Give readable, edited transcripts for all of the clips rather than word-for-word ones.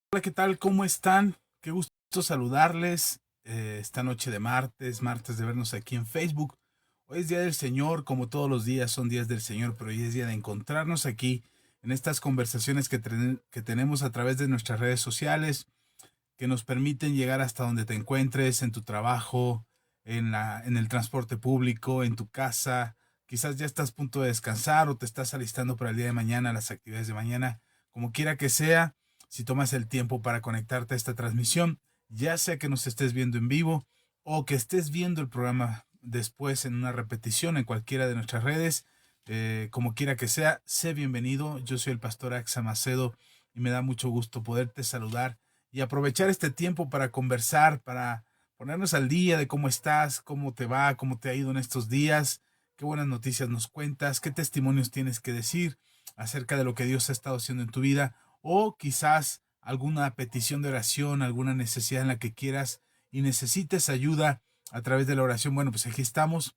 Hola, ¿qué tal? ¿Cómo están? Qué gusto saludarles esta noche de martes de vernos aquí en Facebook. Hoy es Día del Señor, como todos los días son días del Señor, pero hoy es día de encontrarnos aquí en estas conversaciones que tenemos a través de nuestras redes sociales, que nos permiten llegar hasta donde te encuentres, en tu trabajo, en el transporte público, en tu casa. Quizás ya estás a punto de descansar o te estás alistando para el día de mañana, las actividades de mañana. Como quiera que sea, si tomas el tiempo para conectarte a esta transmisión, ya sea que nos estés viendo en vivo o que estés viendo el programa después en una repetición en cualquiera de nuestras redes, como quiera que sea, sé bienvenido. Yo soy el pastor Axa Macedo y me da mucho gusto poderte saludar y aprovechar este tiempo para conversar, para ponernos al día de cómo estás, cómo te va, cómo te ha ido en estos días, qué buenas noticias nos cuentas, qué testimonios tienes que decir acerca de lo que Dios ha estado haciendo en tu vida, o quizás alguna petición de oración, alguna necesidad en la que quieras y necesites ayuda a través de la oración. Bueno, pues aquí estamos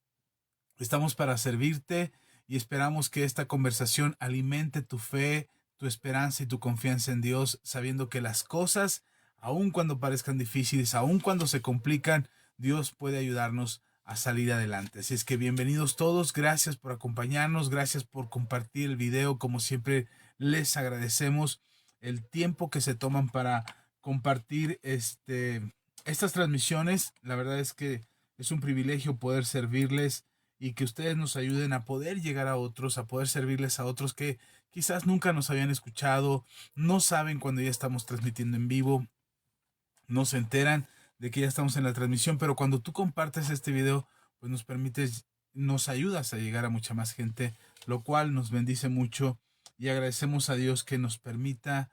para servirte y esperamos que esta conversación alimente tu fe, tu esperanza y tu confianza en Dios, sabiendo que las cosas, aun cuando parezcan difíciles, aun cuando se complican, Dios puede ayudarnos a salir adelante. Así es que bienvenidos todos, gracias por acompañarnos, gracias por compartir el video, como siempre les agradecemos el tiempo que se toman para compartir estas transmisiones. La verdad es que es un privilegio poder servirles y que ustedes nos ayuden a poder llegar a otros, a poder servirles a otros que quizás nunca nos habían escuchado, no saben cuando ya estamos transmitiendo en vivo, no se enteran de que ya estamos en la transmisión, pero cuando tú compartes este video, pues nos permites, nos ayudas a llegar a mucha más gente, lo cual nos bendice mucho y agradecemos a Dios que nos permita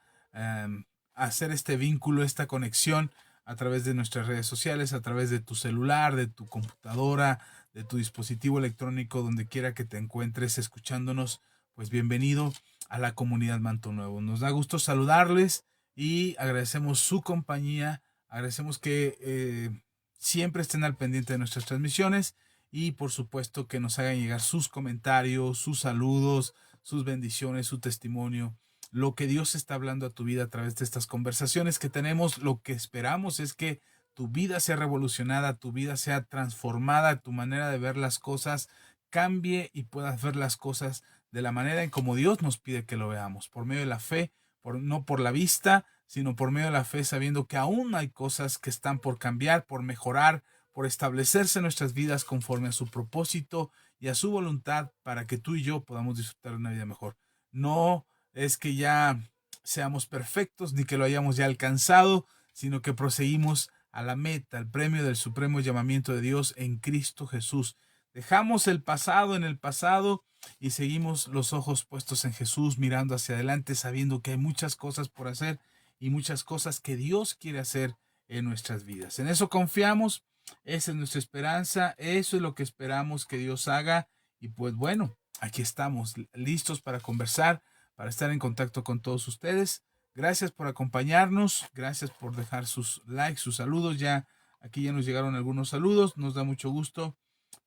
hacer este vínculo, esta conexión a través de nuestras redes sociales, a través de tu celular, de tu computadora, de tu dispositivo electrónico, donde quiera que te encuentres escuchándonos, pues bienvenido a la comunidad Manto Nuevo. Nos da gusto saludarles y agradecemos su compañía. Agradecemos que siempre estén al pendiente de nuestras transmisiones y por supuesto que nos hagan llegar sus comentarios, sus saludos, sus bendiciones, su testimonio, lo que Dios está hablando a tu vida a través de estas conversaciones que tenemos. Lo que esperamos es que tu vida sea revolucionada, tu vida sea transformada, tu manera de ver las cosas cambie y puedas ver las cosas de la manera en como Dios nos pide que lo veamos, por medio de la fe, no por la vista, sino por medio de la fe, sabiendo que aún hay cosas que están por cambiar, por mejorar, por establecerse en nuestras vidas conforme a su propósito y a su voluntad para que tú y yo podamos disfrutar de una vida mejor. No es que ya seamos perfectos ni que lo hayamos ya alcanzado, sino que proseguimos a la meta, al premio del supremo llamamiento de Dios en Cristo Jesús. Dejamos el pasado en el pasado y seguimos los ojos puestos en Jesús, mirando hacia adelante, sabiendo que hay muchas cosas por hacer y muchas cosas que Dios quiere hacer en nuestras vidas. En eso confiamos, esa es nuestra esperanza, eso es lo que esperamos que Dios haga y pues bueno, aquí estamos listos para conversar, para estar en contacto con todos ustedes. Gracias por acompañarnos, gracias por dejar sus likes, sus saludos. Ya aquí ya nos llegaron algunos saludos, nos da mucho gusto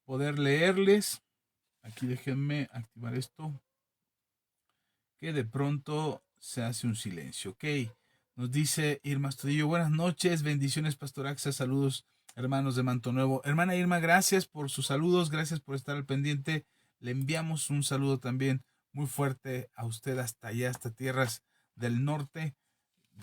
poder leerles. Aquí déjenme activar esto, que de pronto se hace un silencio. Ok, nos dice Irma Astudillo, buenas noches, bendiciones Pastor Axa, saludos hermanos de Manto Nuevo. Hermana Irma, gracias por sus saludos, gracias por estar al pendiente. Le enviamos un saludo también muy fuerte a usted hasta allá, hasta tierras del norte,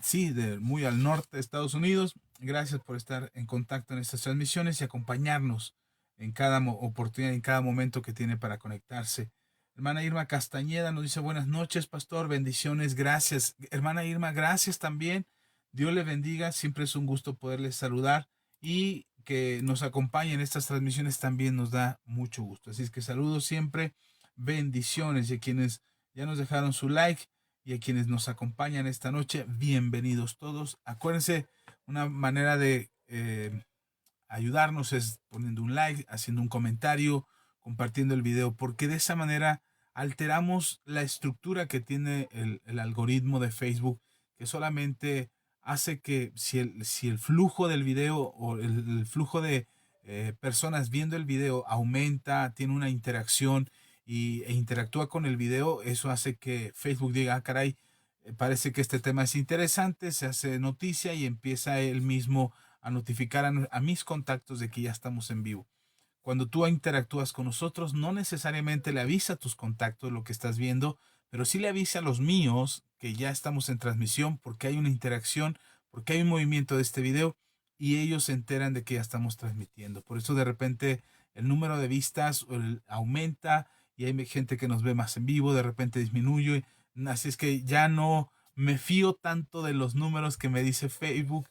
sí, de muy al norte de Estados Unidos. Gracias por estar en contacto en estas transmisiones y acompañarnos en cada oportunidad, en cada momento que tiene para conectarse. Hermana Irma Castañeda nos dice buenas noches, pastor, bendiciones, gracias. Hermana Irma, gracias también. Dios le bendiga, siempre es un gusto poderles saludar y que nos acompañe en estas transmisiones también nos da mucho gusto. Así es que saludos siempre, bendiciones y a quienes ya nos dejaron su like y a quienes nos acompañan esta noche, bienvenidos todos. Acuérdense, una manera de ayudarnos es poniendo un like, haciendo un comentario, compartiendo el video, porque de esa manera alteramos la estructura que tiene el algoritmo de Facebook, que solamente hace que si el flujo del video o el flujo de personas viendo el video aumenta, tiene una interacción e interactúa con el video, eso hace que Facebook diga, ah, caray, parece que este tema es interesante, se hace noticia y empieza él mismo a notificar a mis contactos de que ya estamos en vivo. Cuando tú interactúas con nosotros, no necesariamente le avisa a tus contactos lo que estás viendo, pero sí le avisa a los míos que ya estamos en transmisión porque hay una interacción, porque hay un movimiento de este video y ellos se enteran de que ya estamos transmitiendo. Por eso de repente el número de vistas aumenta y hay gente que nos ve más en vivo, de repente disminuye. Así es que ya no me fío tanto de los números que me dice Facebook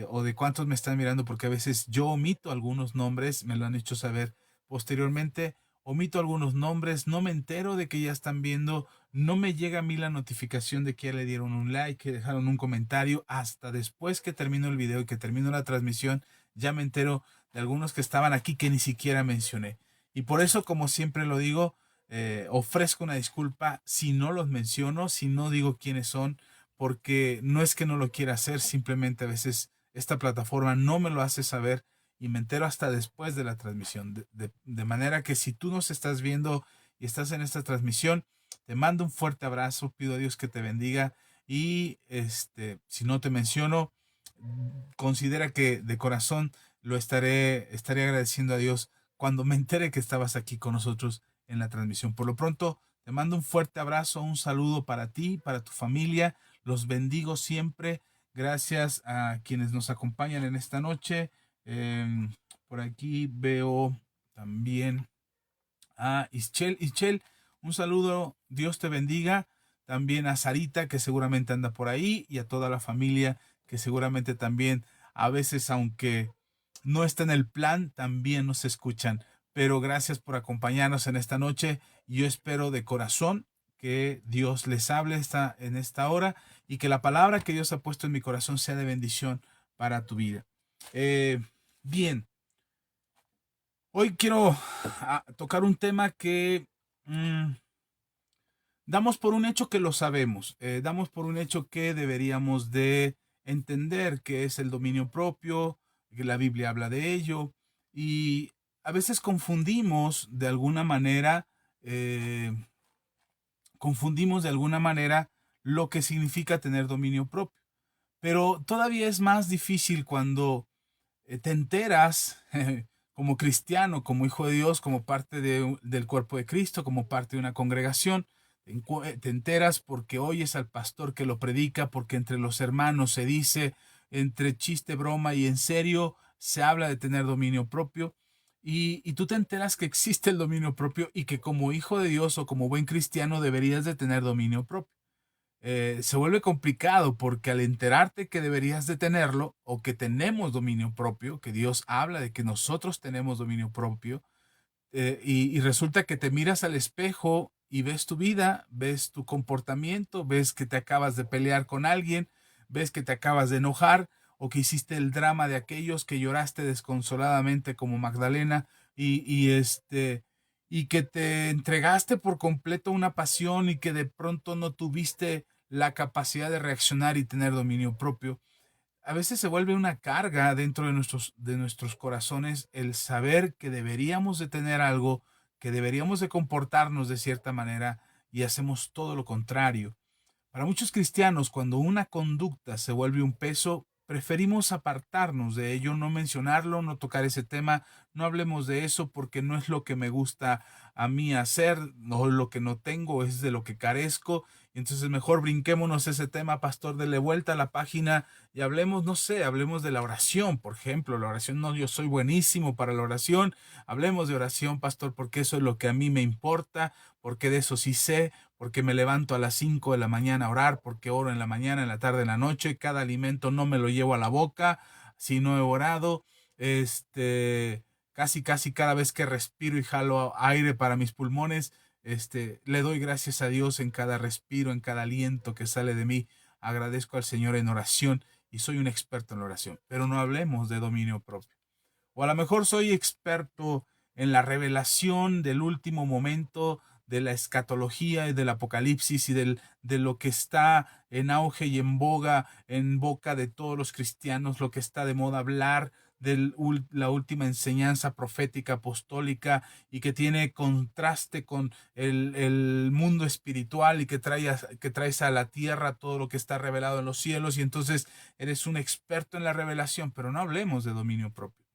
o de cuántos me están mirando, porque a veces yo omito algunos nombres, me lo han hecho saber posteriormente, omito algunos nombres, no me entero de que ya están viendo, no me llega a mí la notificación de que ya le dieron un like, que dejaron un comentario, hasta después que termino el video y que termino la transmisión, ya me entero de algunos que estaban aquí que ni siquiera mencioné. Y por eso, como siempre lo digo, ofrezco una disculpa si no los menciono, si no digo quiénes son, porque no es que no lo quiera hacer, simplemente a veces esta plataforma no me lo hace saber y me entero hasta después de la transmisión. De manera que si tú nos estás viendo y estás en esta transmisión, te mando un fuerte abrazo, pido a Dios que te bendiga y si no te menciono, considera que de corazón estaré agradeciendo a Dios cuando me entere que estabas aquí con nosotros en la transmisión. Por lo pronto, te mando un fuerte abrazo, un saludo para ti, para tu familia. Los bendigo siempre. Gracias a quienes nos acompañan en esta noche. Por aquí veo también a Ischel. Ischel, un saludo. Dios te bendiga. También a Sarita, que seguramente anda por ahí, y a toda la familia, que seguramente también, a veces, aunque no está en el plan, también nos escuchan. Pero gracias por acompañarnos en esta noche. Yo espero de corazón que Dios les hable en esta hora y que la palabra que Dios ha puesto en mi corazón sea de bendición para tu vida. Bien, hoy quiero tocar un tema que damos por un hecho que lo sabemos, damos por un hecho que deberíamos de entender que es el dominio propio, que la Biblia habla de ello, y a veces eh, confundimos de alguna manera lo que significa tener dominio propio. Pero todavía es más difícil cuando te enteras como cristiano, como hijo de Dios, como parte del cuerpo de Cristo, como parte de una congregación. Te enteras porque oyes al pastor que lo predica, porque entre los hermanos se dice, entre chiste, broma y en serio, se habla de tener dominio propio. Y tú te enteras que existe el dominio propio y que como hijo de Dios o como buen cristiano deberías de tener dominio propio. Se vuelve complicado porque al enterarte que deberías de tenerlo o que tenemos dominio propio, que Dios habla de que nosotros tenemos dominio propio, y resulta que te miras al espejo y ves tu vida, ves tu comportamiento, ves que te acabas de pelear con alguien, ves que te acabas de enojar o que hiciste el drama de aquellos que lloraste desconsoladamente como Magdalena y que te entregaste por completo a una pasión y que de pronto no tuviste la capacidad de reaccionar y tener dominio propio. A veces se vuelve una carga dentro de nuestros corazones el saber que deberíamos de tener algo, que deberíamos de comportarnos de cierta manera y hacemos todo lo contrario. Para muchos cristianos, cuando una conducta se vuelve un peso, preferimos apartarnos de ello, no mencionarlo, no tocar ese tema, no hablemos de eso porque no es lo que me gusta a mí hacer, no lo que no tengo, es de lo que carezco. Entonces mejor brinquémonos ese tema, pastor, dele vuelta a la página y hablemos, no sé, hablemos de la oración, por ejemplo, la oración, no, yo soy buenísimo para la oración, hablemos de oración, pastor, porque eso es lo que a mí me importa, porque de eso sí sé, porque me levanto a las 5 de la mañana a orar, porque oro en la mañana, en la tarde, en la noche, cada alimento no me lo llevo a la boca, si no he orado, casi cada vez que respiro y jalo aire para mis pulmones, le doy gracias a Dios en cada respiro, en cada aliento que sale de mí, agradezco al Señor en oración y soy un experto en la oración, pero no hablemos de dominio propio. O a lo mejor soy experto en la revelación del último momento, de la escatología y del apocalipsis y de lo que está en auge y en boga, en boca de todos los cristianos, lo que está de moda hablar la última enseñanza profética apostólica y que tiene contraste con el mundo espiritual y que traes a la tierra todo lo que está revelado en los cielos y entonces eres un experto en la revelación, pero no hablemos de dominio propio.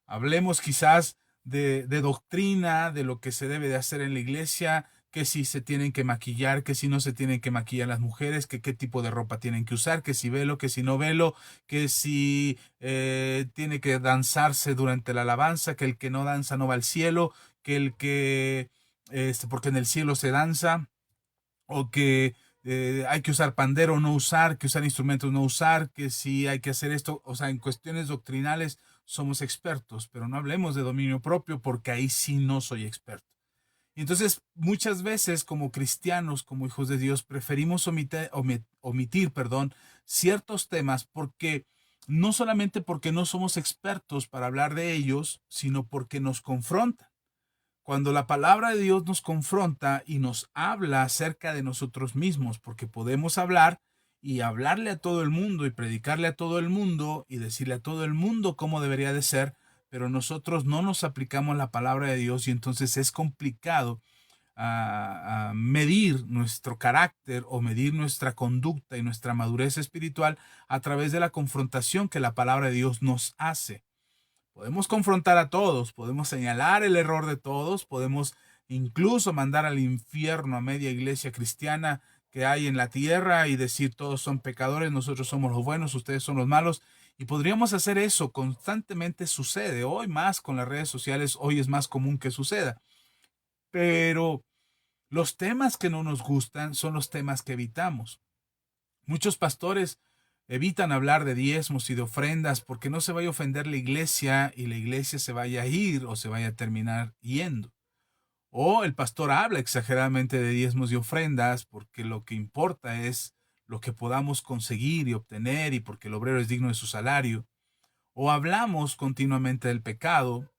Hablemos quizás de doctrina, de lo que se debe de hacer en la iglesia, que si se tienen que maquillar, que si no se tienen que maquillar las mujeres, que qué tipo de ropa tienen que usar, que si velo, que si no velo, que si tiene que danzarse durante la alabanza, que el que no danza no va al cielo, que el que, porque en el cielo se danza, o que hay que usar pandero o no usar, que usar instrumentos no usar, que si hay que hacer esto, o sea, en cuestiones doctrinales somos expertos, pero no hablemos de dominio propio porque ahí sí no soy experto. Y entonces muchas veces como cristianos, como hijos de Dios, preferimos omitir, ciertos temas porque no solamente porque no somos expertos para hablar de ellos, sino porque nos confrontan. Cuando la palabra de Dios nos confronta y nos habla acerca de nosotros mismos, porque podemos hablar y hablarle a todo el mundo y predicarle a todo el mundo y decirle a todo el mundo cómo debería de ser, pero nosotros no nos aplicamos la palabra de Dios y entonces es complicado a medir nuestro carácter o medir nuestra conducta y nuestra madurez espiritual a través de la confrontación que la palabra de Dios nos hace. Podemos confrontar a todos, podemos señalar el error de todos, podemos incluso mandar al infierno a media iglesia cristiana que hay en la tierra y decir todos son pecadores, nosotros somos los buenos, ustedes son los malos. Y podríamos hacer eso, constantemente sucede. Hoy más con las redes sociales, hoy es más común que suceda. Pero los temas que no nos gustan son los temas que evitamos. Muchos pastores evitan hablar de diezmos y de ofrendas porque no se vaya a ofender la iglesia y la iglesia se vaya a ir o se vaya a terminar yendo. O el pastor habla exageradamente de diezmos y ofrendas porque lo que importa es lo que podamos conseguir y obtener y porque el obrero es digno de su salario. O hablamos continuamente del pecado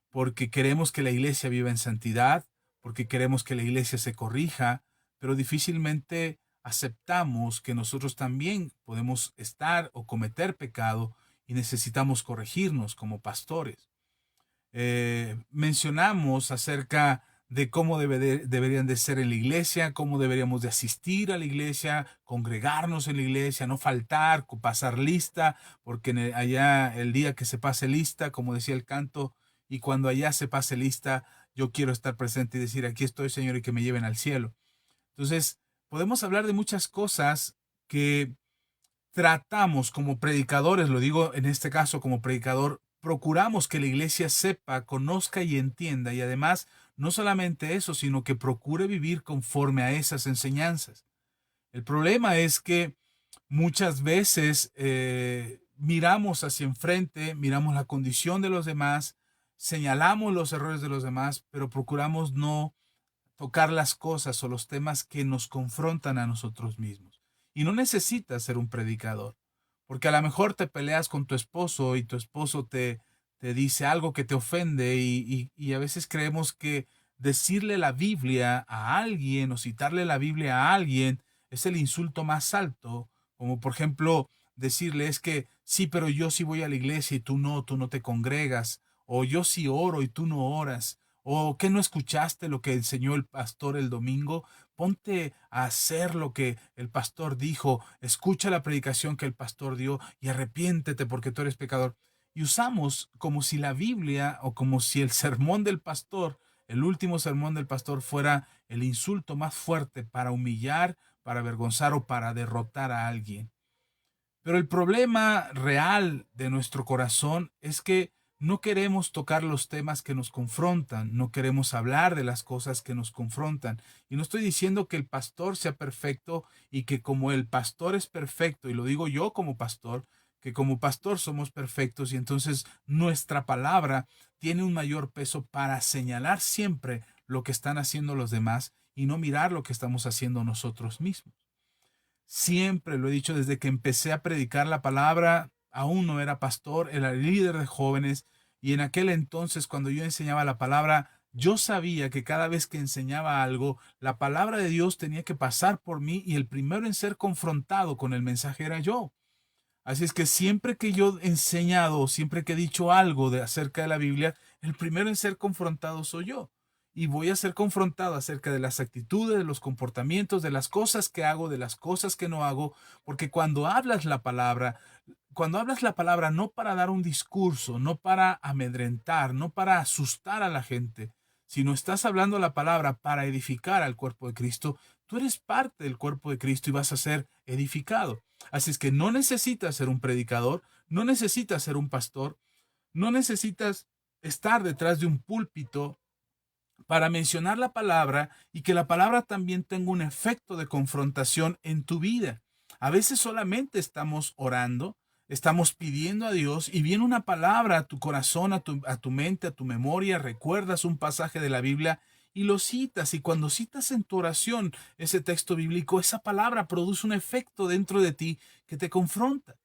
porque queremos que la iglesia viva en santidad, porque queremos que la iglesia se corrija, pero difícilmente aceptamos que nosotros también podemos estar o cometer pecado y necesitamos corregirnos como pastores. Mencionamos acerca de cómo deberían de ser en la iglesia, cómo deberíamos de asistir a la iglesia, congregarnos en la iglesia, no faltar, pasar lista, porque allá el día que se pase lista, como decía el canto, y cuando allá se pase lista, yo quiero estar presente y decir, aquí estoy, Señor, y que me lleven al cielo. Entonces, podemos hablar de muchas cosas que tratamos como predicadores, lo digo en este caso como predicador, procuramos que la iglesia sepa, conozca y entienda, y además no solamente eso, sino que procure vivir conforme a esas enseñanzas. El problema es que muchas veces miramos hacia enfrente, miramos la condición de los demás, señalamos los errores de los demás, pero procuramos no tocar las cosas o los temas que nos confrontan a nosotros mismos. Y no necesitas ser un predicador, porque a lo mejor te peleas con tu esposo y tu esposo te dice algo que te ofende y a veces creemos que decirle la Biblia a alguien o citarle la Biblia a alguien es el insulto más alto, como por ejemplo decirle es que sí, pero yo sí voy a la iglesia y tú no te congregas, o yo sí oro y tú no oras, o que no escuchaste lo que enseñó el pastor el domingo. Ponte a hacer lo que el pastor dijo, escucha la predicación que el pastor dio y arrepiéntete porque tú eres pecador. Y usamos como si la Biblia o como si el sermón del pastor, el último sermón del pastor, fuera el insulto más fuerte para humillar, para avergonzar o para derrotar a alguien. Pero el problema real de nuestro corazón es que no queremos tocar los temas que nos confrontan, no queremos hablar de las cosas que nos confrontan. Y no estoy diciendo que el pastor sea perfecto y que como el pastor es perfecto, y lo digo yo como pastor, que como pastor somos perfectos y entonces nuestra palabra tiene un mayor peso para señalar siempre lo que están haciendo los demás y no mirar lo que estamos haciendo nosotros mismos. Siempre lo he dicho desde que empecé a predicar la palabra, aún no era pastor, era líder de jóvenes y en aquel entonces cuando yo enseñaba la palabra, yo sabía que cada vez que enseñaba algo, la palabra de Dios tenía que pasar por mí y el primero en ser confrontado con el mensaje era yo. Así es que siempre que yo he enseñado, siempre que he dicho algo acerca de la Biblia, el primero en ser confrontado soy yo. Y voy a ser confrontado acerca de las actitudes, de los comportamientos, de las cosas que hago, de las cosas que no hago, porque cuando hablas la palabra no para dar un discurso, no para amedrentar, no para asustar a la gente, sino estás hablando la palabra para edificar al cuerpo de Cristo, tú eres parte del cuerpo de Cristo y vas a ser edificado. Así es que no necesitas ser un predicador, no necesitas ser un pastor, no necesitas estar detrás de un púlpito para mencionar la palabra y que la palabra también tenga un efecto de confrontación en tu vida. A veces solamente estamos orando, estamos pidiendo a Dios y viene una palabra a tu corazón, a tu mente, a tu memoria, recuerdas un pasaje de la Biblia y lo citas, y cuando citas en tu oración ese texto bíblico, esa palabra produce un efecto dentro de ti que te confronta.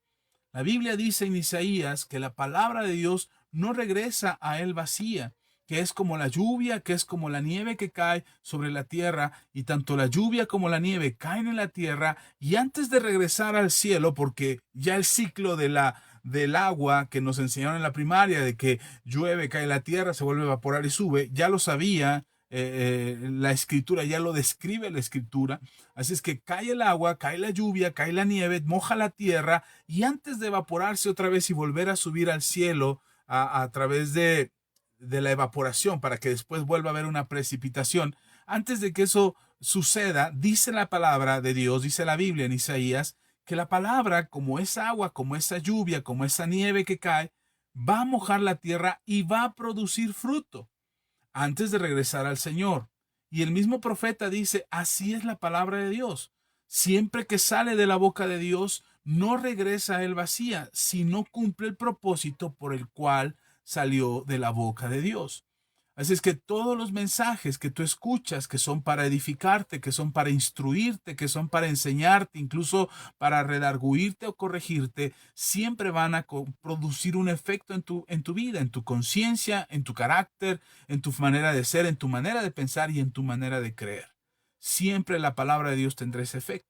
La Biblia dice en Isaías que la palabra de Dios no regresa a él vacía, que es como la lluvia, que es como la nieve que cae sobre la tierra, y tanto la lluvia como la nieve caen en la tierra, y antes de regresar al cielo, porque ya el ciclo del agua que nos enseñaron en la primaria, de que llueve, cae en la tierra, se vuelve a evaporar y sube, ya lo sabía. La escritura ya lo describe la escritura. Así es que cae el agua, cae la lluvia, cae la nieve, moja la tierra, y antes de evaporarse otra vez y volver a subir al cielo a través de la evaporación para que después vuelva a haber una precipitación, antes de que eso suceda, dice la palabra de Dios, dice la Biblia en Isaías, que la palabra, como esa agua, como esa lluvia, como esa nieve que cae, va a mojar la tierra y va a producir fruto antes de regresar al Señor. Y el mismo profeta dice, así es la palabra de Dios. Siempre que sale de la boca de Dios, no regresa a él vacía, sino cumple el propósito por el cual salió de la boca de Dios. Así es que todos los mensajes que tú escuchas, que son para edificarte, que son para instruirte, que son para enseñarte, incluso para redarguirte o corregirte, siempre van a producir un efecto en tu vida, en tu conciencia, en tu carácter, en tu manera de ser, en tu manera de pensar y en tu manera de creer. Siempre la palabra de Dios tendrá ese efecto.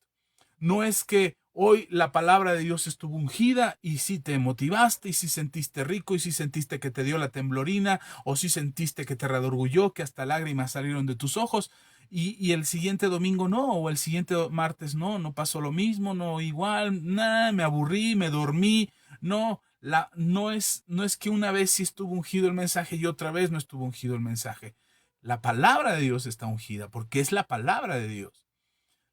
No es que hoy la palabra de Dios estuvo ungida y si te motivaste y si sentiste rico y si sentiste que te dio la temblorina o si sentiste que te redorgulló, que hasta lágrimas salieron de tus ojos y el siguiente domingo no, o el siguiente martes no pasó lo mismo, no igual, nada, me aburrí, me dormí, no. No es que una vez sí estuvo ungido el mensaje y otra vez no estuvo ungido el mensaje. La palabra de Dios está ungida porque es la palabra de Dios.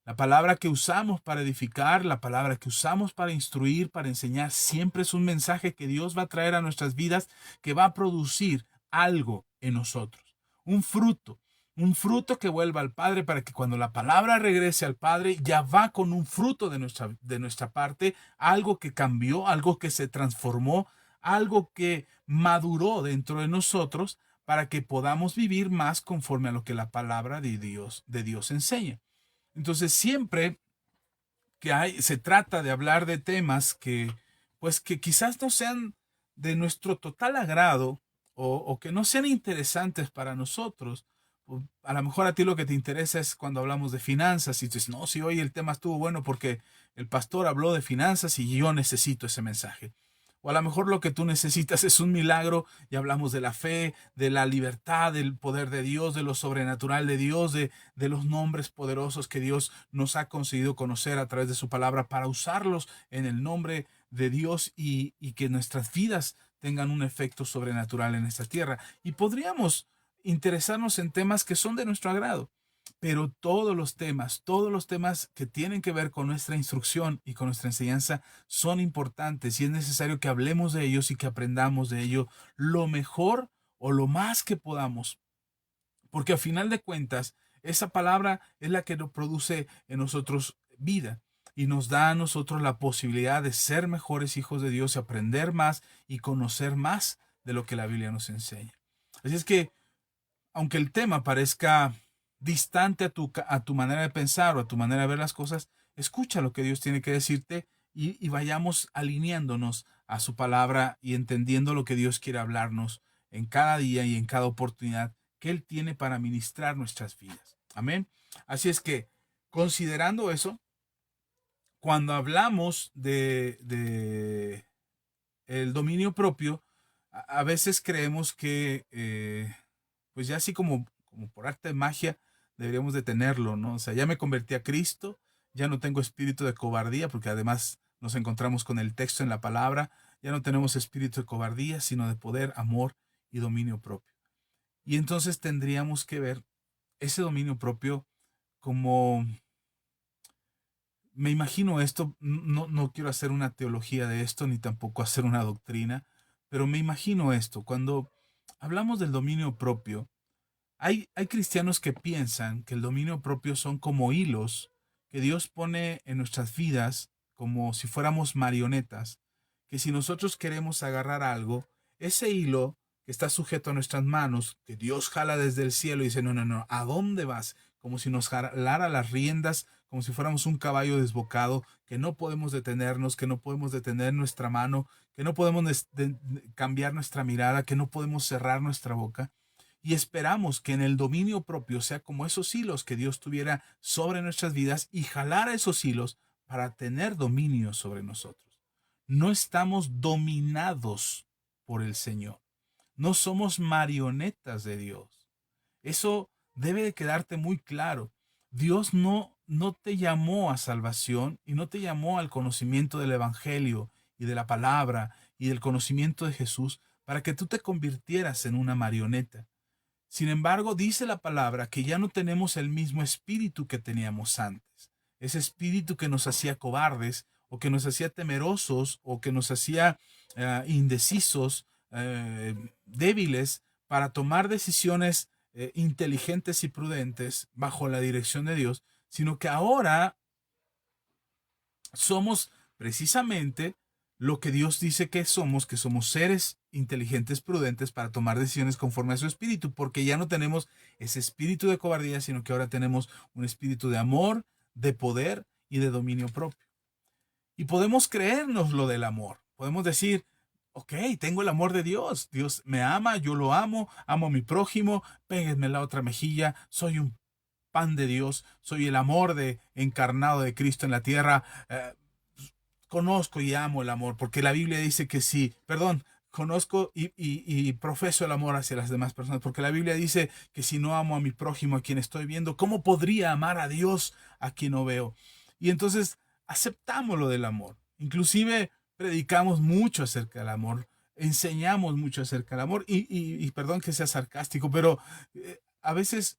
La palabra que usamos para edificar, la palabra que usamos para instruir, para enseñar, siempre es un mensaje que Dios va a traer a nuestras vidas, que va a producir algo en nosotros, un fruto que vuelva al Padre para que cuando la palabra regrese al Padre ya va con un fruto de nuestra parte, algo que cambió, algo que se transformó, algo que maduró dentro de nosotros para que podamos vivir más conforme a lo que la palabra de Dios enseña. Entonces, siempre se trata de hablar de temas pues que quizás no sean de nuestro total agrado o que no sean interesantes para nosotros. A lo mejor a ti lo que te interesa es cuando hablamos de finanzas y tú dices, no, si hoy el tema estuvo bueno porque el pastor habló de finanzas y yo necesito ese mensaje. O a lo mejor lo que tú necesitas es un milagro y hablamos de la fe, de la libertad, del poder de Dios, de lo sobrenatural de Dios, de los nombres poderosos que Dios nos ha concedido conocer a través de su palabra para usarlos en el nombre de Dios y que nuestras vidas tengan un efecto sobrenatural en esta tierra. Y podríamos interesarnos en temas que son de nuestro agrado. Pero todos los temas que tienen que ver con nuestra instrucción y con nuestra enseñanza son importantes y es necesario que hablemos de ellos y que aprendamos de ello lo mejor o lo más que podamos. Porque a final de cuentas, esa palabra es la que nos produce en nosotros vida y nos da a nosotros la posibilidad de ser mejores hijos de Dios y aprender más y conocer más de lo que la Biblia nos enseña. Así es que aunque el tema parezca distante a tu manera de pensar o a tu manera de ver las cosas, escucha lo que Dios tiene que decirte y vayamos alineándonos a su palabra y entendiendo lo que Dios quiere hablarnos en cada día y en cada oportunidad que Él tiene para ministrar nuestras vidas. Amén. Así es que, considerando eso, cuando hablamos el dominio propio, a veces creemos que, pues ya así como por arte de magia, deberíamos de tenerlo, ¿no? O sea, ya me convertí a Cristo, ya no tengo espíritu de cobardía, porque además nos encontramos con el texto en la palabra, ya no tenemos espíritu de cobardía, sino de poder, amor y dominio propio. Y entonces tendríamos que ver ese dominio propio como, me imagino esto, no quiero hacer una teología de esto, ni tampoco hacer una doctrina, pero me imagino esto, cuando hablamos del dominio propio, hay cristianos que piensan que el dominio propio son como hilos que Dios pone en nuestras vidas como si fuéramos marionetas, que si nosotros queremos agarrar algo, ese hilo que está sujeto a nuestras manos, que Dios jala desde el cielo y dice, no, no, no, ¿a dónde vas? Como si nos jalara las riendas, como si fuéramos un caballo desbocado, que no podemos detenernos, que no podemos detener nuestra mano, que no podemos cambiar nuestra mirada, que no podemos cerrar nuestra boca y esperamos que en el dominio propio sea como esos hilos que Dios tuviera sobre nuestras vidas y jalara esos hilos para tener dominio sobre nosotros. No estamos dominados por el Señor. No somos marionetas de Dios. Eso debe de quedarte muy claro. Dios no te llamó a salvación y no te llamó al conocimiento del Evangelio y de la palabra y del conocimiento de Jesús para que tú te convirtieras en una marioneta. Sin embargo, dice la palabra que ya no tenemos el mismo espíritu que teníamos antes. Ese espíritu que nos hacía cobardes o que nos hacía temerosos o que nos hacía indecisos, débiles para tomar decisiones inteligentes y prudentes bajo la dirección de Dios, sino que ahora somos precisamente lo que Dios dice que somos seres inteligentes, prudentes para tomar decisiones conforme a su espíritu, porque ya no tenemos ese espíritu de cobardía, sino que ahora tenemos un espíritu de amor, de poder y de dominio propio. Y podemos creernos lo del amor. Podemos decir, ok, tengo el amor de Dios. Dios me ama, yo lo amo, amo a mi prójimo, péguenme la otra mejilla, soy un pan de Dios, soy el amor de encarnado de Cristo en la tierra. Conozco y amo el amor, porque la Biblia dice que sí, perdón, conozco y profeso el amor hacia las demás personas, porque la Biblia dice que si no amo a mi prójimo, a quien estoy viendo, ¿cómo podría amar a Dios a quien no veo? Y entonces aceptamos lo del amor, inclusive predicamos mucho acerca del amor, enseñamos mucho acerca del amor, y perdón que sea sarcástico, pero a veces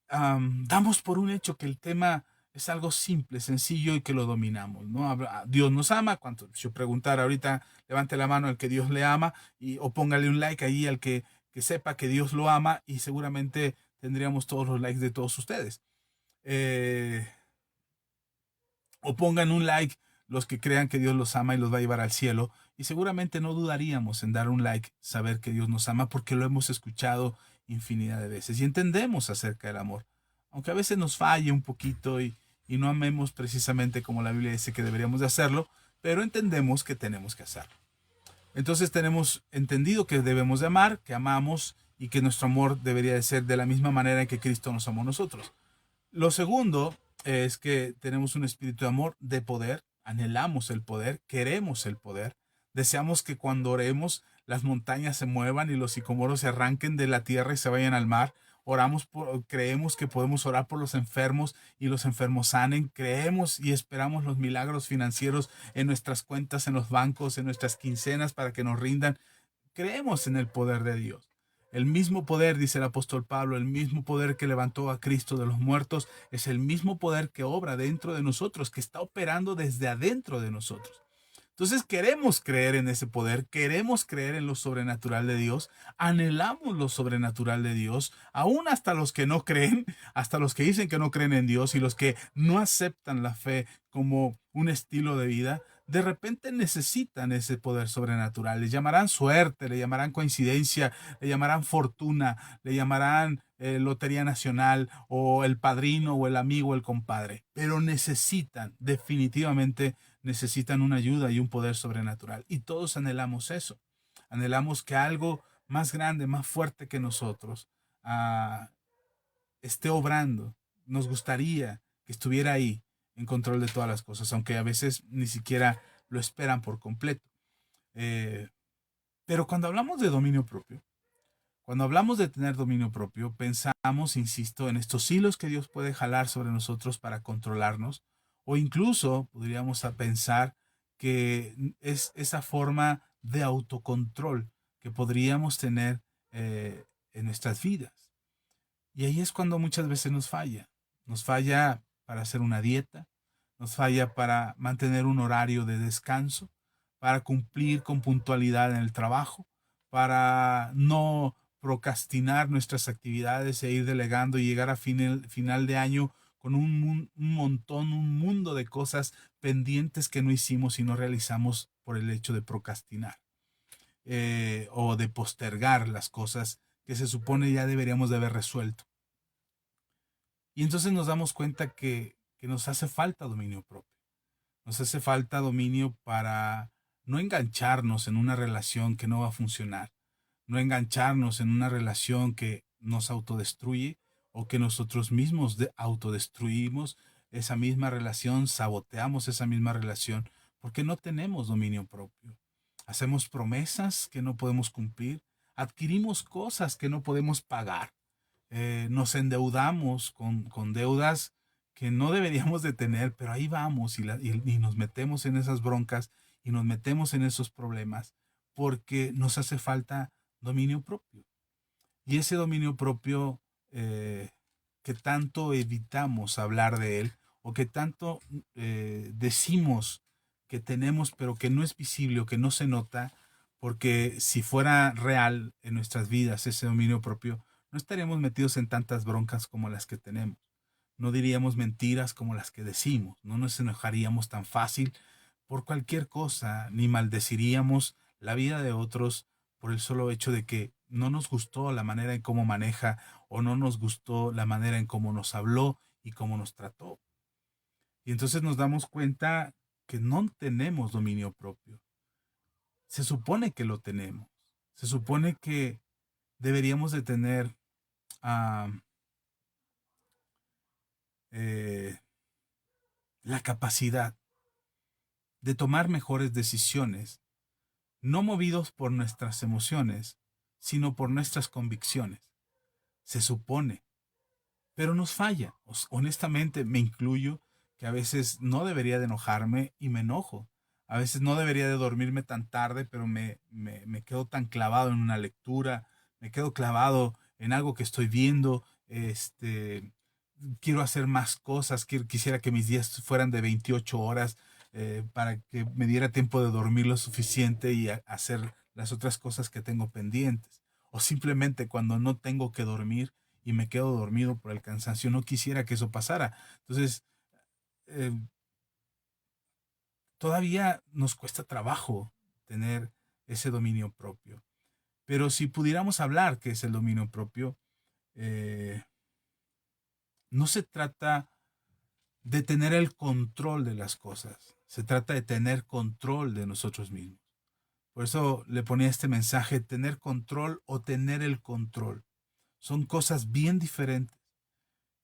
damos por un hecho que el tema es algo simple, sencillo y que lo dominamos, ¿no? Dios nos ama. Cuando yo preguntara ahorita, levante la mano al que Dios le ama o póngale un like ahí al que sepa que Dios lo ama y seguramente tendríamos todos los likes de todos ustedes. Eh, o pongan un like los que crean que Dios los ama y los va a llevar al cielo. Y seguramente no dudaríamos en dar un like, saber que Dios nos ama porque lo hemos escuchado infinidad de veces y entendemos acerca del amor. Aunque a veces nos falle un poquito y no amemos precisamente como la Biblia dice que deberíamos de hacerlo, pero entendemos que tenemos que hacerlo. Entonces tenemos entendido que debemos de amar, que amamos y que nuestro amor debería de ser de la misma manera en que Cristo nos amó a nosotros. Lo segundo es que tenemos un espíritu de amor, de poder, anhelamos el poder, queremos el poder, deseamos que cuando oremos las montañas se muevan y los sicómoros se arranquen de la tierra y se vayan al mar. Creemos que podemos orar por los enfermos y los enfermos sanen. Creemos y esperamos los milagros financieros en nuestras cuentas, en los bancos, en nuestras quincenas para que nos rindan. Creemos en el poder de Dios. El mismo poder, dice el apóstol Pablo, el mismo poder que levantó a Cristo de los muertos, es el mismo poder que obra dentro de nosotros, que está operando desde adentro de nosotros. Entonces queremos creer en ese poder, queremos creer en lo sobrenatural de Dios, anhelamos lo sobrenatural de Dios, aún hasta los que no creen, hasta los que dicen que no creen en Dios y los que no aceptan la fe como un estilo de vida, de repente necesitan ese poder sobrenatural. Le llamarán suerte, le llamarán coincidencia, le llamarán fortuna, le llamarán lotería nacional o el padrino o el amigo o el compadre, pero definitivamente necesitan una ayuda y un poder sobrenatural. Y todos anhelamos eso. Anhelamos que algo más grande, más fuerte que nosotros esté obrando. Nos gustaría que estuviera ahí en control de todas las cosas, aunque a veces ni siquiera lo esperan por completo. Pero cuando hablamos de dominio propio, cuando hablamos de tener dominio propio, pensamos, insisto, en estos hilos que Dios puede jalar sobre nosotros para controlarnos, o incluso podríamos pensar que es esa forma de autocontrol que podríamos tener en nuestras vidas. Y ahí es cuando muchas veces nos falla. Nos falla para hacer una dieta, nos falla para mantener un horario de descanso, para cumplir con puntualidad en el trabajo, para no procrastinar nuestras actividades e ir delegando y llegar a final de año con un montón, un mundo de cosas pendientes que no hicimos y no realizamos por el hecho de procrastinar o de postergar las cosas que se supone ya deberíamos de haber resuelto. Y entonces nos damos cuenta que nos hace falta dominio propio. Nos hace falta dominio para no engancharnos en una relación que no va a funcionar, no engancharnos en una relación que nos autodestruye o que nosotros mismos autodestruimos esa misma relación, saboteamos esa misma relación porque no tenemos dominio propio. Hacemos promesas que no podemos cumplir, adquirimos cosas que no podemos pagar, nos endeudamos con deudas que no deberíamos de tener, pero ahí vamos y nos metemos en esas broncas y nos metemos en esos problemas porque nos hace falta dominio propio. Y ese dominio propio que tanto evitamos hablar de él o que tanto decimos que tenemos pero que no es visible o que no se nota, porque si fuera real en nuestras vidas ese dominio propio, no estaríamos metidos en tantas broncas como las que tenemos. No diríamos mentiras como las que decimos, no nos enojaríamos tan fácil por cualquier cosa, ni maldeciríamos la vida de otros por el solo hecho de que no nos gustó la manera en cómo maneja o no nos gustó la manera en cómo nos habló y cómo nos trató. Y entonces nos damos cuenta que no tenemos dominio propio. Se supone que lo tenemos. Se supone que deberíamos de tener uh, la capacidad de tomar mejores decisiones, no movidos por nuestras emociones, sino por nuestras convicciones. Se supone, pero nos falla. Honestamente, me incluyo que a veces no debería de enojarme y me enojo. A veces no debería de dormirme tan tarde, pero me quedo tan clavado en una lectura, me quedo clavado en algo que estoy viendo, quiero hacer más cosas, quisiera que mis días fueran de 28 horas para que me diera tiempo de dormir lo suficiente y hacer las otras cosas que tengo pendientes. O simplemente cuando no tengo que dormir y me quedo dormido por el cansancio, no quisiera que eso pasara. Entonces, eh, todavía nos cuesta trabajo tener ese dominio propio. Pero si pudiéramos hablar qué es el dominio propio, eh, no se trata de tener el control de las cosas, se trata de tener control de nosotros mismos. Por eso le ponía este mensaje, tener control o tener el control. Son cosas bien diferentes.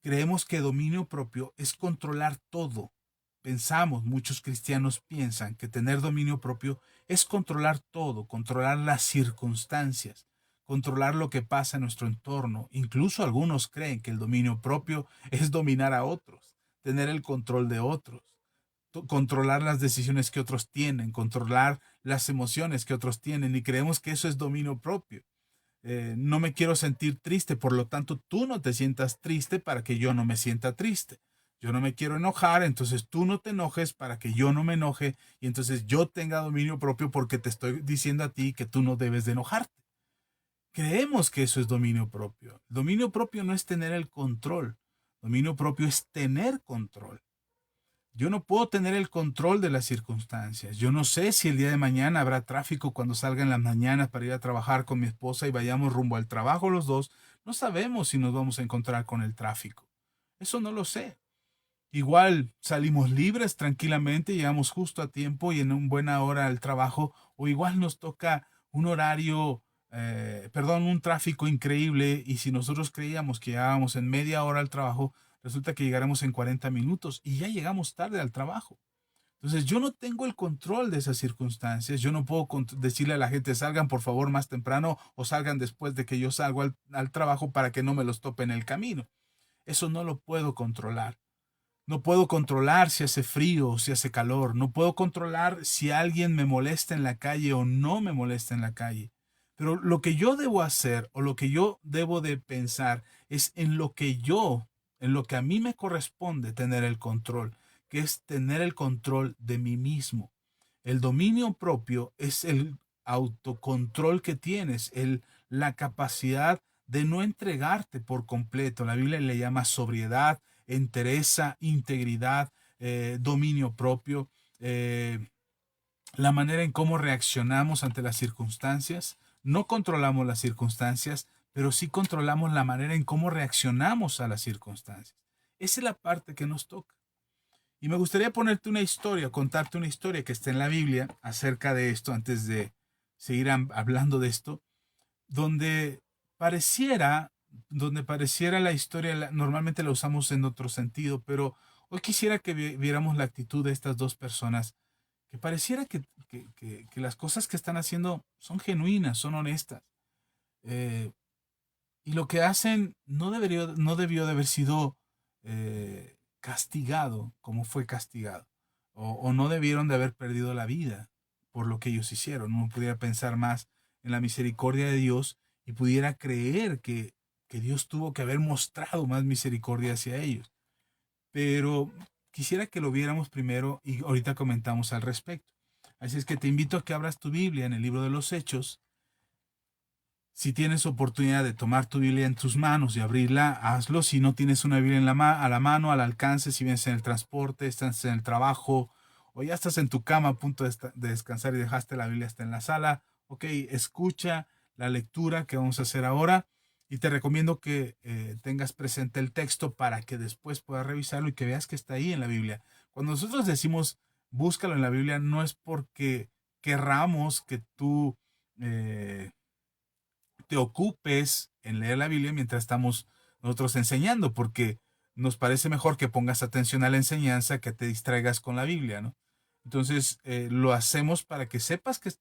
Creemos que dominio propio es controlar todo. Pensamos, muchos cristianos piensan que tener dominio propio es controlar todo, controlar las circunstancias, controlar lo que pasa en nuestro entorno. Incluso algunos creen que el dominio propio es dominar a otros, tener el control de otros, controlar las decisiones que otros tienen, controlar las emociones que otros tienen y creemos que eso es dominio propio. No me quiero sentir triste, por lo tanto tú no te sientas triste para que yo no me sienta triste. Yo no me quiero enojar, entonces tú no te enojes para que yo no me enoje y entonces yo tenga dominio propio porque te estoy diciendo a ti que tú no debes de enojarte. Creemos que eso es dominio propio. Dominio propio no es tener el control. Dominio propio es tener control. Yo no puedo tener el control de las circunstancias. Yo no sé si el día de mañana habrá tráfico cuando salga en las mañanas para ir a trabajar con mi esposa y vayamos rumbo al trabajo los dos. No sabemos si nos vamos a encontrar con el tráfico. Eso no lo sé. Igual salimos libres tranquilamente, llegamos justo a tiempo y en una buena hora al trabajo, o igual nos toca un horario, un tráfico increíble y si nosotros creíamos que llegábamos en media hora al trabajo, resulta que llegaremos en 40 minutos y ya llegamos tarde al trabajo. Entonces yo no tengo el control de esas circunstancias. Yo no puedo decirle a la gente, salgan por favor más temprano o salgan después de que yo salgo al trabajo para que no me los tope en el camino. Eso no lo puedo controlar. No puedo controlar si hace frío o si hace calor. No puedo controlar si alguien me molesta en la calle o no me molesta en la calle. Pero lo que yo debo hacer o lo que yo debo de pensar es en lo que a mí me corresponde tener el control, que es tener el control de mí mismo. El dominio propio es el autocontrol que tienes, la capacidad de no entregarte por completo. La Biblia le llama sobriedad, entereza, integridad, dominio propio, la manera en cómo reaccionamos ante las circunstancias. No controlamos las circunstancias, pero sí controlamos la manera en cómo reaccionamos a las circunstancias. Esa es la parte que nos toca. Y me gustaría ponerte una historia, contarte una historia que está en la Biblia acerca de esto, antes de seguir hablando de esto, donde pareciera, donde pareciera la historia, normalmente la usamos en otro sentido, pero hoy quisiera que viéramos la actitud de estas dos personas, que pareciera que las cosas que están haciendo son genuinas, son honestas. Eh, y lo que hacen no debió de haber sido castigado como fue castigado. O no debieron de haber perdido la vida por lo que ellos hicieron. Uno pudiera pensar más en la misericordia de Dios y pudiera creer que Dios tuvo que haber mostrado más misericordia hacia ellos. Pero quisiera que lo viéramos primero y ahorita comentamos al respecto. Así es que te invito a que abras tu Biblia en el libro de los Hechos. Si tienes oportunidad de tomar tu Biblia en tus manos y abrirla, hazlo. Si no tienes una Biblia a la mano, al alcance, si vienes en el transporte, estás en el trabajo o ya estás en tu cama a punto de descansar y dejaste la Biblia hasta en la sala, ok, escucha la lectura que vamos a hacer ahora y te recomiendo que tengas presente el texto para que después puedas revisarlo y que veas que está ahí en la Biblia. Cuando nosotros decimos búscalo en la Biblia, no es porque querramos que tú te ocupes en leer la Biblia mientras estamos nosotros enseñando, porque nos parece mejor que pongas atención a la enseñanza que te distraigas con la Biblia, ¿no? Entonces, lo hacemos para que sepas que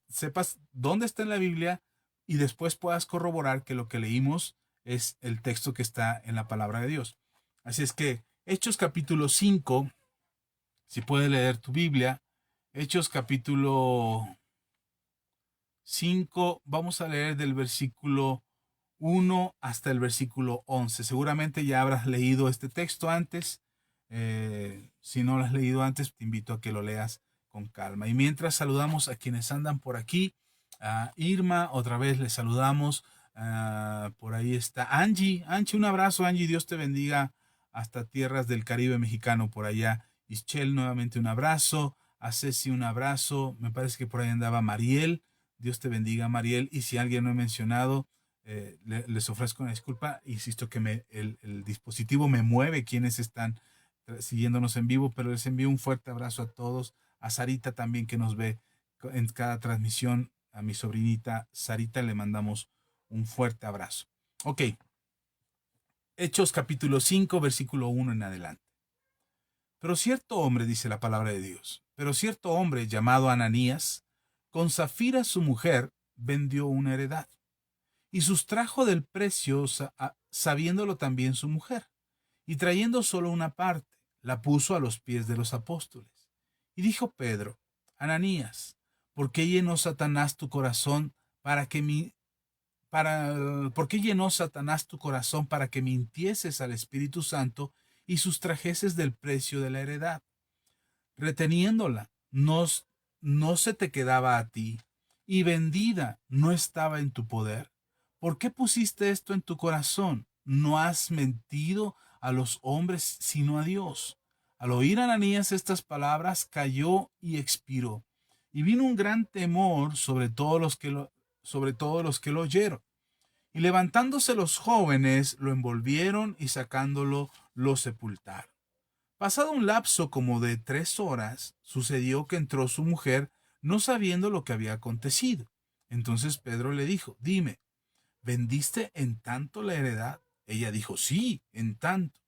sepas dónde está en la Biblia y después puedas corroborar que lo que leímos es el texto que está en la palabra de Dios. Así es que Hechos capítulo 5, si puedes leer tu Biblia, Hechos capítulo 5, vamos a leer del versículo 1 hasta el versículo 11. Seguramente ya habrás leído este texto antes. Si no lo has leído antes, te invito a que lo leas con calma. Y mientras saludamos a quienes andan por aquí, a Irma, otra vez le saludamos. Por ahí está Angie. Angie, un abrazo, Angie. Dios te bendiga hasta tierras del Caribe mexicano por allá. Ischel, nuevamente un abrazo. A Ceci, un abrazo. Me parece que por ahí andaba Mariel. Dios te bendiga, Mariel. Y si alguien no he mencionado, les ofrezco una disculpa. Insisto que el dispositivo me mueve quienes están siguiéndonos en vivo, pero les envío un fuerte abrazo a todos. A Sarita también que nos ve en cada transmisión. A mi sobrinita Sarita le mandamos un fuerte abrazo. Ok. Hechos capítulo 5, versículo 1 en adelante. Pero cierto hombre, dice la palabra de Dios, pero cierto hombre llamado Ananías, con Zafira su mujer, vendió una heredad y sustrajo del precio sabiéndolo también su mujer, y trayendo solo una parte, la puso a los pies de los apóstoles. Y dijo Pedro, Ananías, ¿por qué llenó Satanás tu corazón ¿por qué llenó Satanás tu corazón para que mintieses al Espíritu Santo y sustrajeses del precio de la heredad? Reteniéndola, no se te quedaba a ti, y vendida no estaba en tu poder. ¿Por qué pusiste esto en tu corazón? No has mentido a los hombres, sino a Dios. Al oír Ananías estas palabras, cayó y expiró. Y vino un gran temor sobre todos los que lo oyeron. Y levantándose los jóvenes, lo envolvieron y sacándolo, lo sepultaron. Pasado un lapso como de 3 horas, sucedió que entró su mujer, no sabiendo lo que había acontecido. Entonces Pedro le dijo, dime, ¿vendiste en tanto la heredad? Ella dijo, sí, en tanto.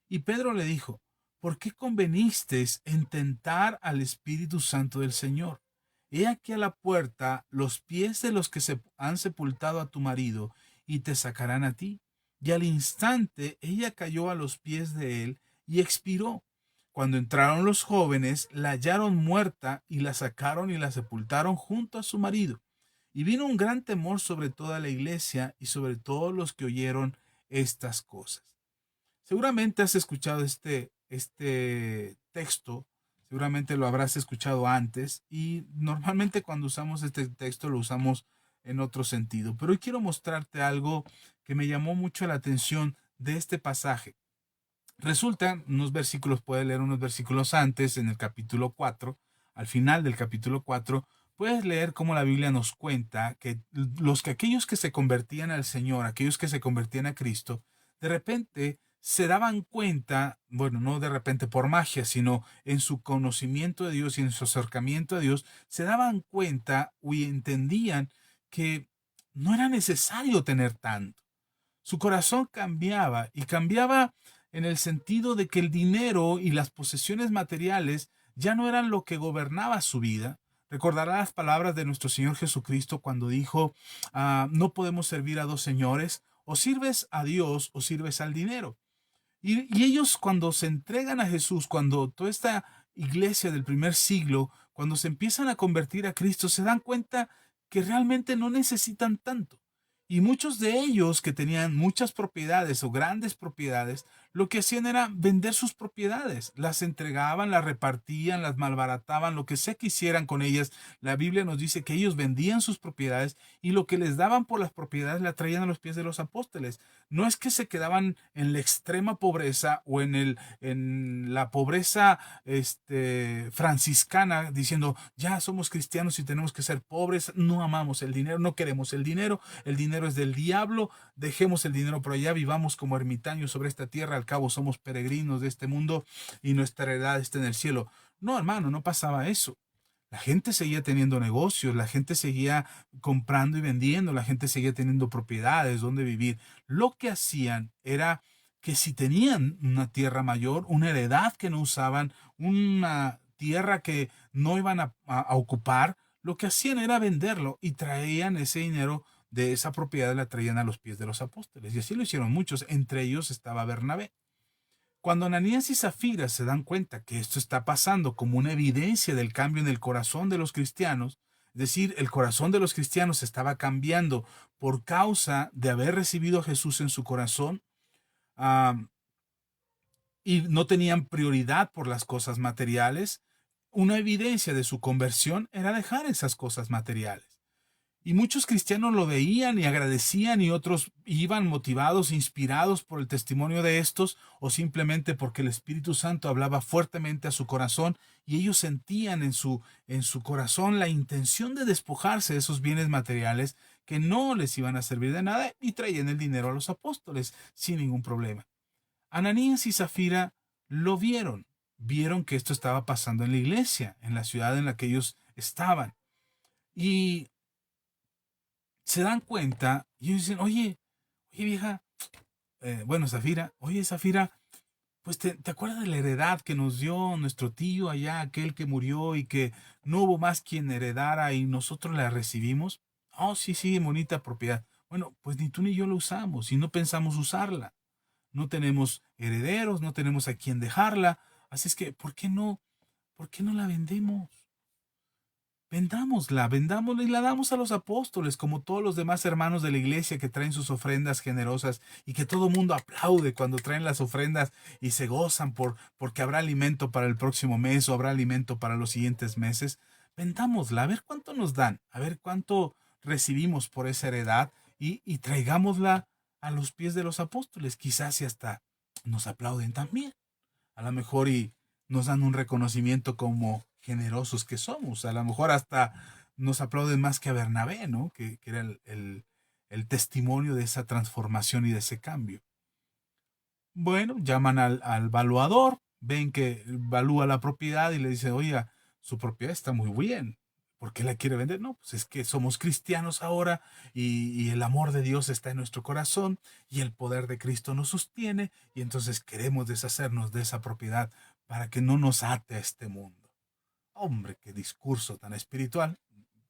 Y Pedro le dijo, ¿por qué convenisteis en tentar al Espíritu Santo del Señor? He aquí a la puerta los pies de los que se han sepultado a tu marido, y te sacarán a ti. Y al instante ella cayó a los pies de él y expiró. Cuando entraron los jóvenes, la hallaron muerta y la sacaron y la sepultaron junto a su marido. Y vino un gran temor sobre toda la iglesia y sobre todos los que oyeron estas cosas. Seguramente has escuchado este texto, seguramente lo habrás escuchado antes y normalmente cuando usamos este texto lo usamos en otro sentido. Pero hoy quiero mostrarte algo que me llamó mucho la atención de este pasaje. Resulta, unos versículos, puedes leer unos versículos antes, en el capítulo 4, al final del capítulo 4, puedes leer cómo la Biblia nos cuenta que aquellos que se convertían al Señor, aquellos que se convertían a Cristo, de repente se daban cuenta, bueno, no de repente por magia, sino en su conocimiento de Dios y en su acercamiento a Dios, se daban cuenta y entendían que no era necesario tener tanto. Su corazón cambiaba y cambiaba en el sentido de que el dinero y las posesiones materiales ya no eran lo que gobernaba su vida. Recordará las palabras de nuestro Señor Jesucristo cuando dijo, no podemos servir a dos señores, o sirves a Dios o sirves al dinero. Y ellos cuando se entregan a Jesús, cuando toda esta iglesia del primer siglo, cuando se empiezan a convertir a Cristo, se dan cuenta que realmente no necesitan tanto. Y muchos de ellos que tenían muchas propiedades o grandes propiedades, lo que hacían era vender sus propiedades, las entregaban, las repartían, las malbarataban, lo que sea que hicieran con ellas. La Biblia nos dice que ellos vendían sus propiedades y lo que les daban por las propiedades la traían a los pies de los apóstoles. No es que se quedaban en la extrema pobreza o en la pobreza franciscana diciendo, ya somos cristianos y tenemos que ser pobres, no amamos el dinero, no queremos el dinero es del diablo, dejemos el dinero por allá, vivamos como ermitaños sobre esta tierra, al cabo somos peregrinos de este mundo y nuestra heredad está en el cielo. No, hermano, no pasaba eso. La gente seguía teniendo negocios, la gente seguía comprando y vendiendo, la gente seguía teniendo propiedades donde vivir. Lo que hacían era que si tenían una tierra mayor, una heredad que no usaban, una tierra que no iban a ocupar, lo que hacían era venderlo y traían ese dinero de esa propiedad, la traían a los pies de los apóstoles. Y así lo hicieron muchos, entre ellos estaba Bernabé. Cuando Ananías y Zafira se dan cuenta que esto está pasando como una evidencia del cambio en el corazón de los cristianos, es decir, el corazón de los cristianos estaba cambiando por causa de haber recibido a Jesús en su corazón, uh, y no tenían prioridad por las cosas materiales, una evidencia de su conversión era dejar esas cosas materiales. Y muchos cristianos lo veían y agradecían y otros iban motivados, inspirados por el testimonio de estos o simplemente porque el Espíritu Santo hablaba fuertemente a su corazón y ellos sentían en su corazón la intención de despojarse de esos bienes materiales que no les iban a servir de nada y traían el dinero a los apóstoles sin ningún problema. Ananías y Zafira lo vieron que esto estaba pasando en la iglesia, en la ciudad en la que ellos estaban. Y se dan cuenta y ellos dicen, oye vieja, bueno, Zafira, oye Zafira, pues te acuerdas de la heredad que nos dio nuestro tío allá, aquel que murió y que no hubo más quien heredara y nosotros la recibimos. Oh, sí, sí, bonita propiedad. Bueno, pues ni tú ni yo la usamos y no pensamos usarla. No tenemos herederos, no tenemos a quien dejarla. Así es que, por qué no la vendemos? Vendámosla y la damos a los apóstoles, como todos los demás hermanos de la iglesia que traen sus ofrendas generosas y que todo el mundo aplaude cuando traen las ofrendas y se gozan porque habrá alimento para el próximo mes o habrá alimento para los siguientes meses. Vendámosla, a ver cuánto nos dan, a ver cuánto recibimos por esa heredad y traigámosla a los pies de los apóstoles. Quizás y hasta nos aplauden también. A lo mejor y nos dan un reconocimiento como generosos que somos. A lo mejor hasta nos aplauden más que a Bernabé, ¿no? Que era el testimonio de esa transformación y de ese cambio. Bueno, llaman al valuador, ven que valúa la propiedad y le dicen, oiga, su propiedad está muy bien. ¿Por qué la quiere vender? No, pues es que somos cristianos ahora y el amor de Dios está en nuestro corazón y el poder de Cristo nos sostiene y entonces queremos deshacernos de esa propiedad para que no nos ate a este mundo. Hombre, qué discurso tan espiritual.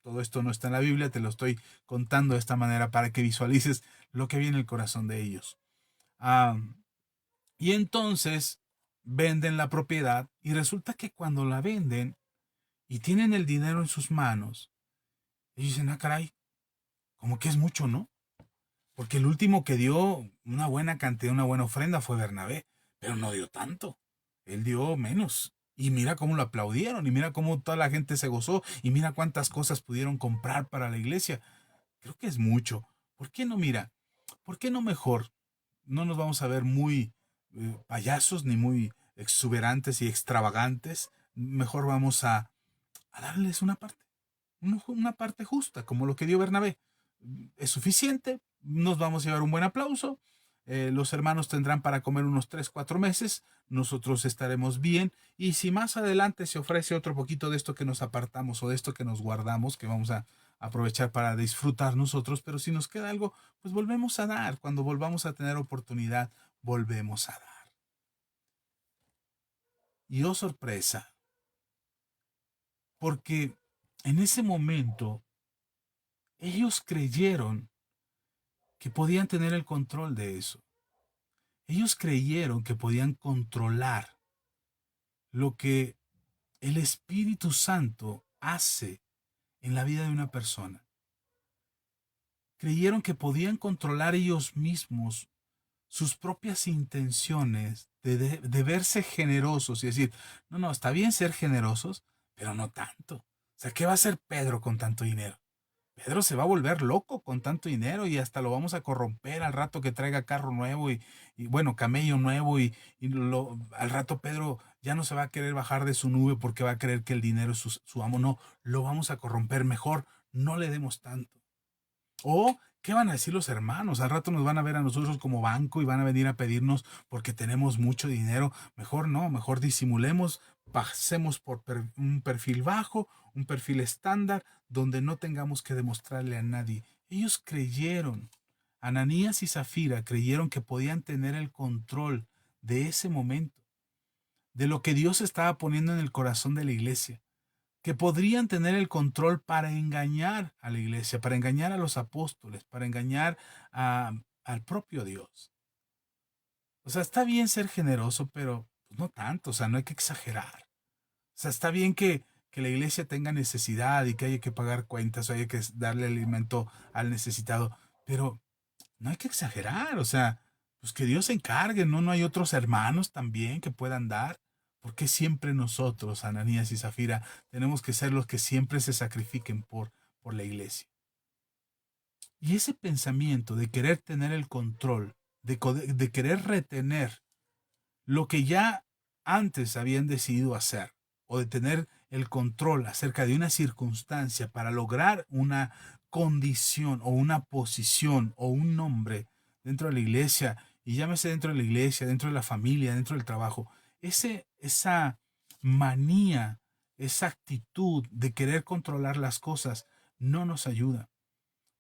Todo esto no está en la Biblia, te lo estoy contando de esta manera para que visualices lo que había en el corazón de ellos. Ah, y entonces venden la propiedad y resulta que cuando la venden y tienen el dinero en sus manos, ellos dicen, ah, caray, como que es mucho, ¿no? Porque el último que dio una buena cantidad, una buena ofrenda fue Bernabé, pero no dio tanto. Él dio menos. Y mira cómo lo aplaudieron, y mira cómo toda la gente se gozó, y mira cuántas cosas pudieron comprar para la iglesia. Creo que es mucho. ¿Por qué no, mira? ¿Por qué no mejor? No nos vamos a ver muy payasos ni muy exuberantes y extravagantes. Mejor vamos a darles una parte justa, como lo que dio Bernabé. Es suficiente, nos vamos a llevar un buen aplauso, los hermanos tendrán para comer unos 3 4 meses, nosotros estaremos bien, y si más adelante se ofrece otro poquito de esto que nos apartamos o de esto que nos guardamos, que vamos a aprovechar para disfrutar nosotros, pero si nos queda algo, pues volvemos a dar, cuando volvamos a tener oportunidad, volvemos a dar. Y oh sorpresa, porque en ese momento ellos creyeron que podían tener el control de eso. Ellos creyeron que podían controlar lo que el Espíritu Santo hace en la vida de una persona. Creyeron que podían controlar ellos mismos sus propias intenciones de verse generosos y decir, no, no, está bien ser generosos, pero no tanto. O sea, ¿qué va a hacer Pedro con tanto dinero? Pedro se va a volver loco con tanto dinero y hasta lo vamos a corromper al rato que traiga carro nuevo y bueno, camello nuevo al rato Pedro ya no se va a querer bajar de su nube porque va a creer que el dinero es su amo. No, lo vamos a corromper mejor, no le demos tanto. O, ¿qué van a decir los hermanos? Al rato nos van a ver a nosotros como banco y van a venir a pedirnos porque tenemos mucho dinero. Mejor no, mejor disimulemos, pasemos por un perfil bajo, un perfil estándar, donde no tengamos que demostrarle a nadie. Ellos creyeron, Ananías y Zafira creyeron que podían tener el control de ese momento, de lo que Dios estaba poniendo en el corazón de la iglesia, que podrían tener el control para engañar a la iglesia, para engañar a los apóstoles, para engañar al propio Dios. O sea, está bien ser generoso, pero pues, no tanto, o sea, no hay que exagerar. O sea, está bien que la iglesia tenga necesidad y que haya que pagar cuentas o haya que darle alimento al necesitado, pero no hay que exagerar, o sea, pues que Dios se encargue, ¿no? No hay otros hermanos también que puedan dar. ¿Por qué siempre nosotros, Ananías y Zafira, tenemos que ser los que siempre se sacrifiquen por la iglesia? Y ese pensamiento de querer tener el control, de querer retener lo que ya antes habían decidido hacer, o de tener el control acerca de una circunstancia para lograr una condición o una posición o un nombre dentro de la iglesia, y llámese dentro de la iglesia, dentro de la familia, dentro del trabajo, esa manía, esa actitud de querer controlar las cosas no nos ayuda,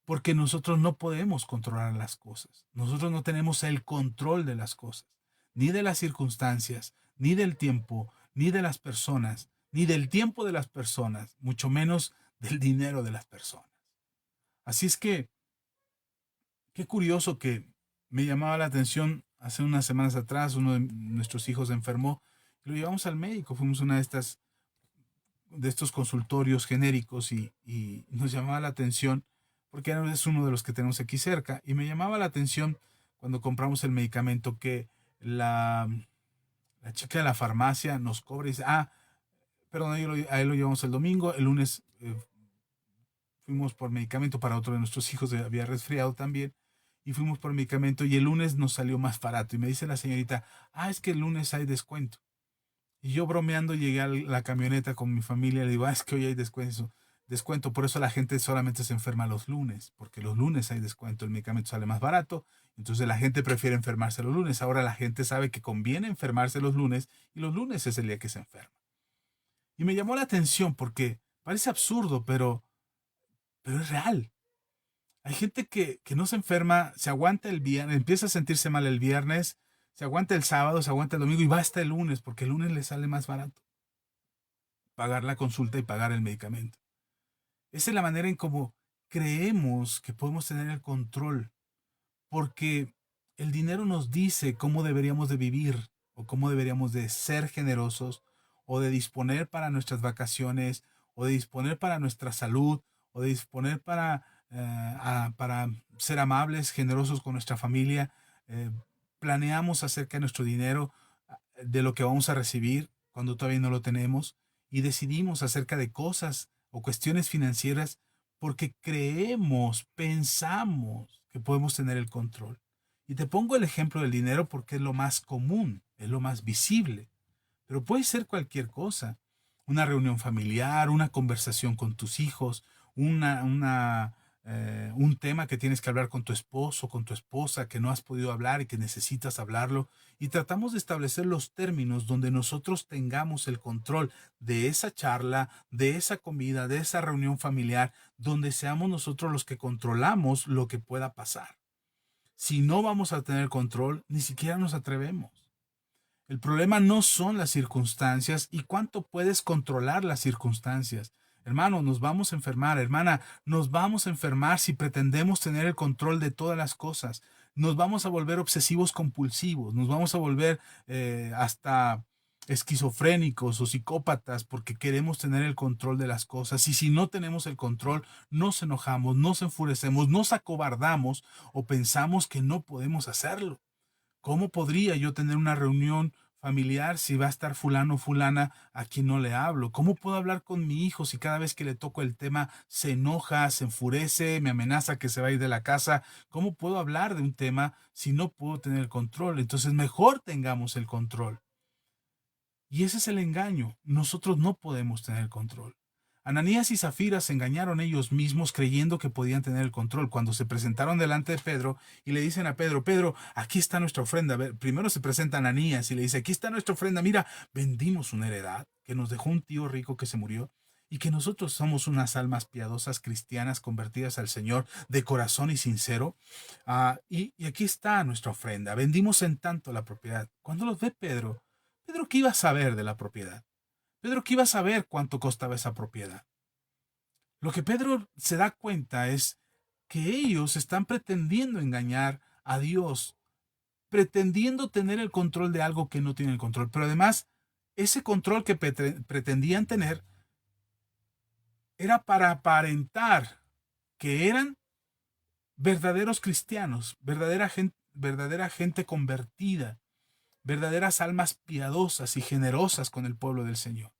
porque nosotros no podemos controlar las cosas. Nosotros no tenemos el control de las cosas, ni de las circunstancias, ni del tiempo, ni de las personas, ni del tiempo de las personas, mucho menos del dinero de las personas. Así es que, qué curioso que me llamaba la atención hace unas semanas atrás, uno de nuestros hijos enfermó, y lo llevamos al médico, fuimos a una de estos consultorios genéricos y nos llamaba la atención porque es uno de los que tenemos aquí cerca y me llamaba la atención cuando compramos el medicamento que la, la chica de la farmacia nos cobra y dice, ah, perdón, a él lo llevamos el domingo, el lunes fuimos por medicamento para otro de nuestros hijos, había resfriado también, y fuimos por medicamento y el lunes nos salió más barato y me dice la señorita, ah, es que el lunes hay descuento. Y yo bromeando llegué a la camioneta con mi familia y le digo, ah, es que hoy hay descuento, por eso la gente solamente se enferma los lunes, porque los lunes hay descuento, el medicamento sale más barato, entonces la gente prefiere enfermarse los lunes. Ahora la gente sabe que conviene enfermarse los lunes y los lunes es el día que se enferma. Y me llamó la atención porque parece absurdo, pero es real. Hay gente que no se enferma, se aguanta el viernes, empieza a sentirse mal el viernes, Se aguanta el sábado, se aguanta el domingo y va hasta el lunes, porque el lunes le sale más barato pagar la consulta y pagar el medicamento. Esa es la manera en cómo creemos que podemos tener el control, porque el dinero nos dice cómo deberíamos de vivir o cómo deberíamos de ser generosos o de disponer para nuestras vacaciones o de disponer para nuestra salud o de disponer para ser amables, generosos con nuestra familia. Eh, Planeamos acerca de nuestro dinero, de lo que vamos a recibir cuando todavía no lo tenemos y decidimos acerca de cosas o cuestiones financieras porque creemos, pensamos que podemos tener el control. Y te pongo el ejemplo del dinero porque es lo más común, es lo más visible, pero puede ser cualquier cosa. Una reunión familiar, una conversación con tus hijos, un tema que tienes que hablar con tu esposo, con tu esposa, que no has podido hablar y que necesitas hablarlo. Y tratamos de establecer los términos donde nosotros tengamos el control de esa charla, de esa comida, de esa reunión familiar, donde seamos nosotros los que controlamos lo que pueda pasar. Si no vamos a tener control, ni siquiera nos atrevemos. El problema no son las circunstancias y cuánto puedes controlar las circunstancias. Hermano, nos vamos a enfermar, hermana, nos vamos a enfermar si pretendemos tener el control de todas las cosas. Nos vamos a volver obsesivos compulsivos, nos vamos a volver hasta esquizofrénicos o psicópatas porque queremos tener el control de las cosas. Y si no tenemos el control, nos enojamos, nos enfurecemos, nos acobardamos o pensamos que no podemos hacerlo. ¿Cómo podría yo tener una reunión familiar si va a estar fulano o fulana a quien no le hablo? ¿Cómo puedo hablar con mi hijo si cada vez que le toco el tema se enoja, se enfurece, me amenaza que se va a ir de la casa? ¿Cómo puedo hablar de un tema si no puedo tener el control? Entonces mejor tengamos el control. Y ese es el engaño. Nosotros no podemos tener el control. Ananías y Zafira se engañaron ellos mismos creyendo que podían tener el control. Cuando se presentaron delante de Pedro y le dicen a Pedro, Pedro, aquí está nuestra ofrenda. A ver, primero se presenta Ananías y le dice, aquí está nuestra ofrenda. Mira, vendimos una heredad que nos dejó un tío rico que se murió y que nosotros somos unas almas piadosas cristianas convertidas al Señor de corazón y sincero. Y aquí está nuestra ofrenda. Vendimos en tanto la propiedad. Cuando los ve Pedro, Pedro, ¿qué iba a saber de la propiedad? Pedro, ¿qué iba a saber cuánto costaba esa propiedad? Lo que Pedro se da cuenta es que ellos están pretendiendo engañar a Dios, pretendiendo tener el control de algo que no tienen el control. Pero además, ese control que pretendían tener era para aparentar que eran verdaderos cristianos, verdadera gente convertida, verdaderas almas piadosas y generosas con el pueblo del Señor.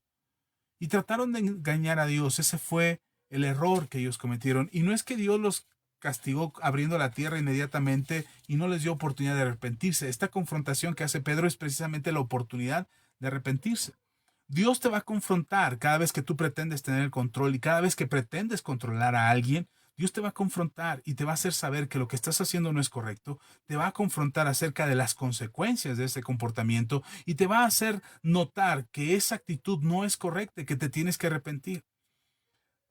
Y trataron de engañar a Dios. Ese fue el error que ellos cometieron. Y no es que Dios los castigó abriendo la tierra inmediatamente y no les dio oportunidad de arrepentirse. Esta confrontación que hace Pedro es precisamente la oportunidad de arrepentirse. Dios te va a confrontar cada vez que tú pretendes tener el control y cada vez que pretendes controlar a alguien. Dios te va a confrontar y te va a hacer saber que lo que estás haciendo no es correcto, te va a confrontar acerca de las consecuencias de ese comportamiento y te va a hacer notar que esa actitud no es correcta y que te tienes que arrepentir.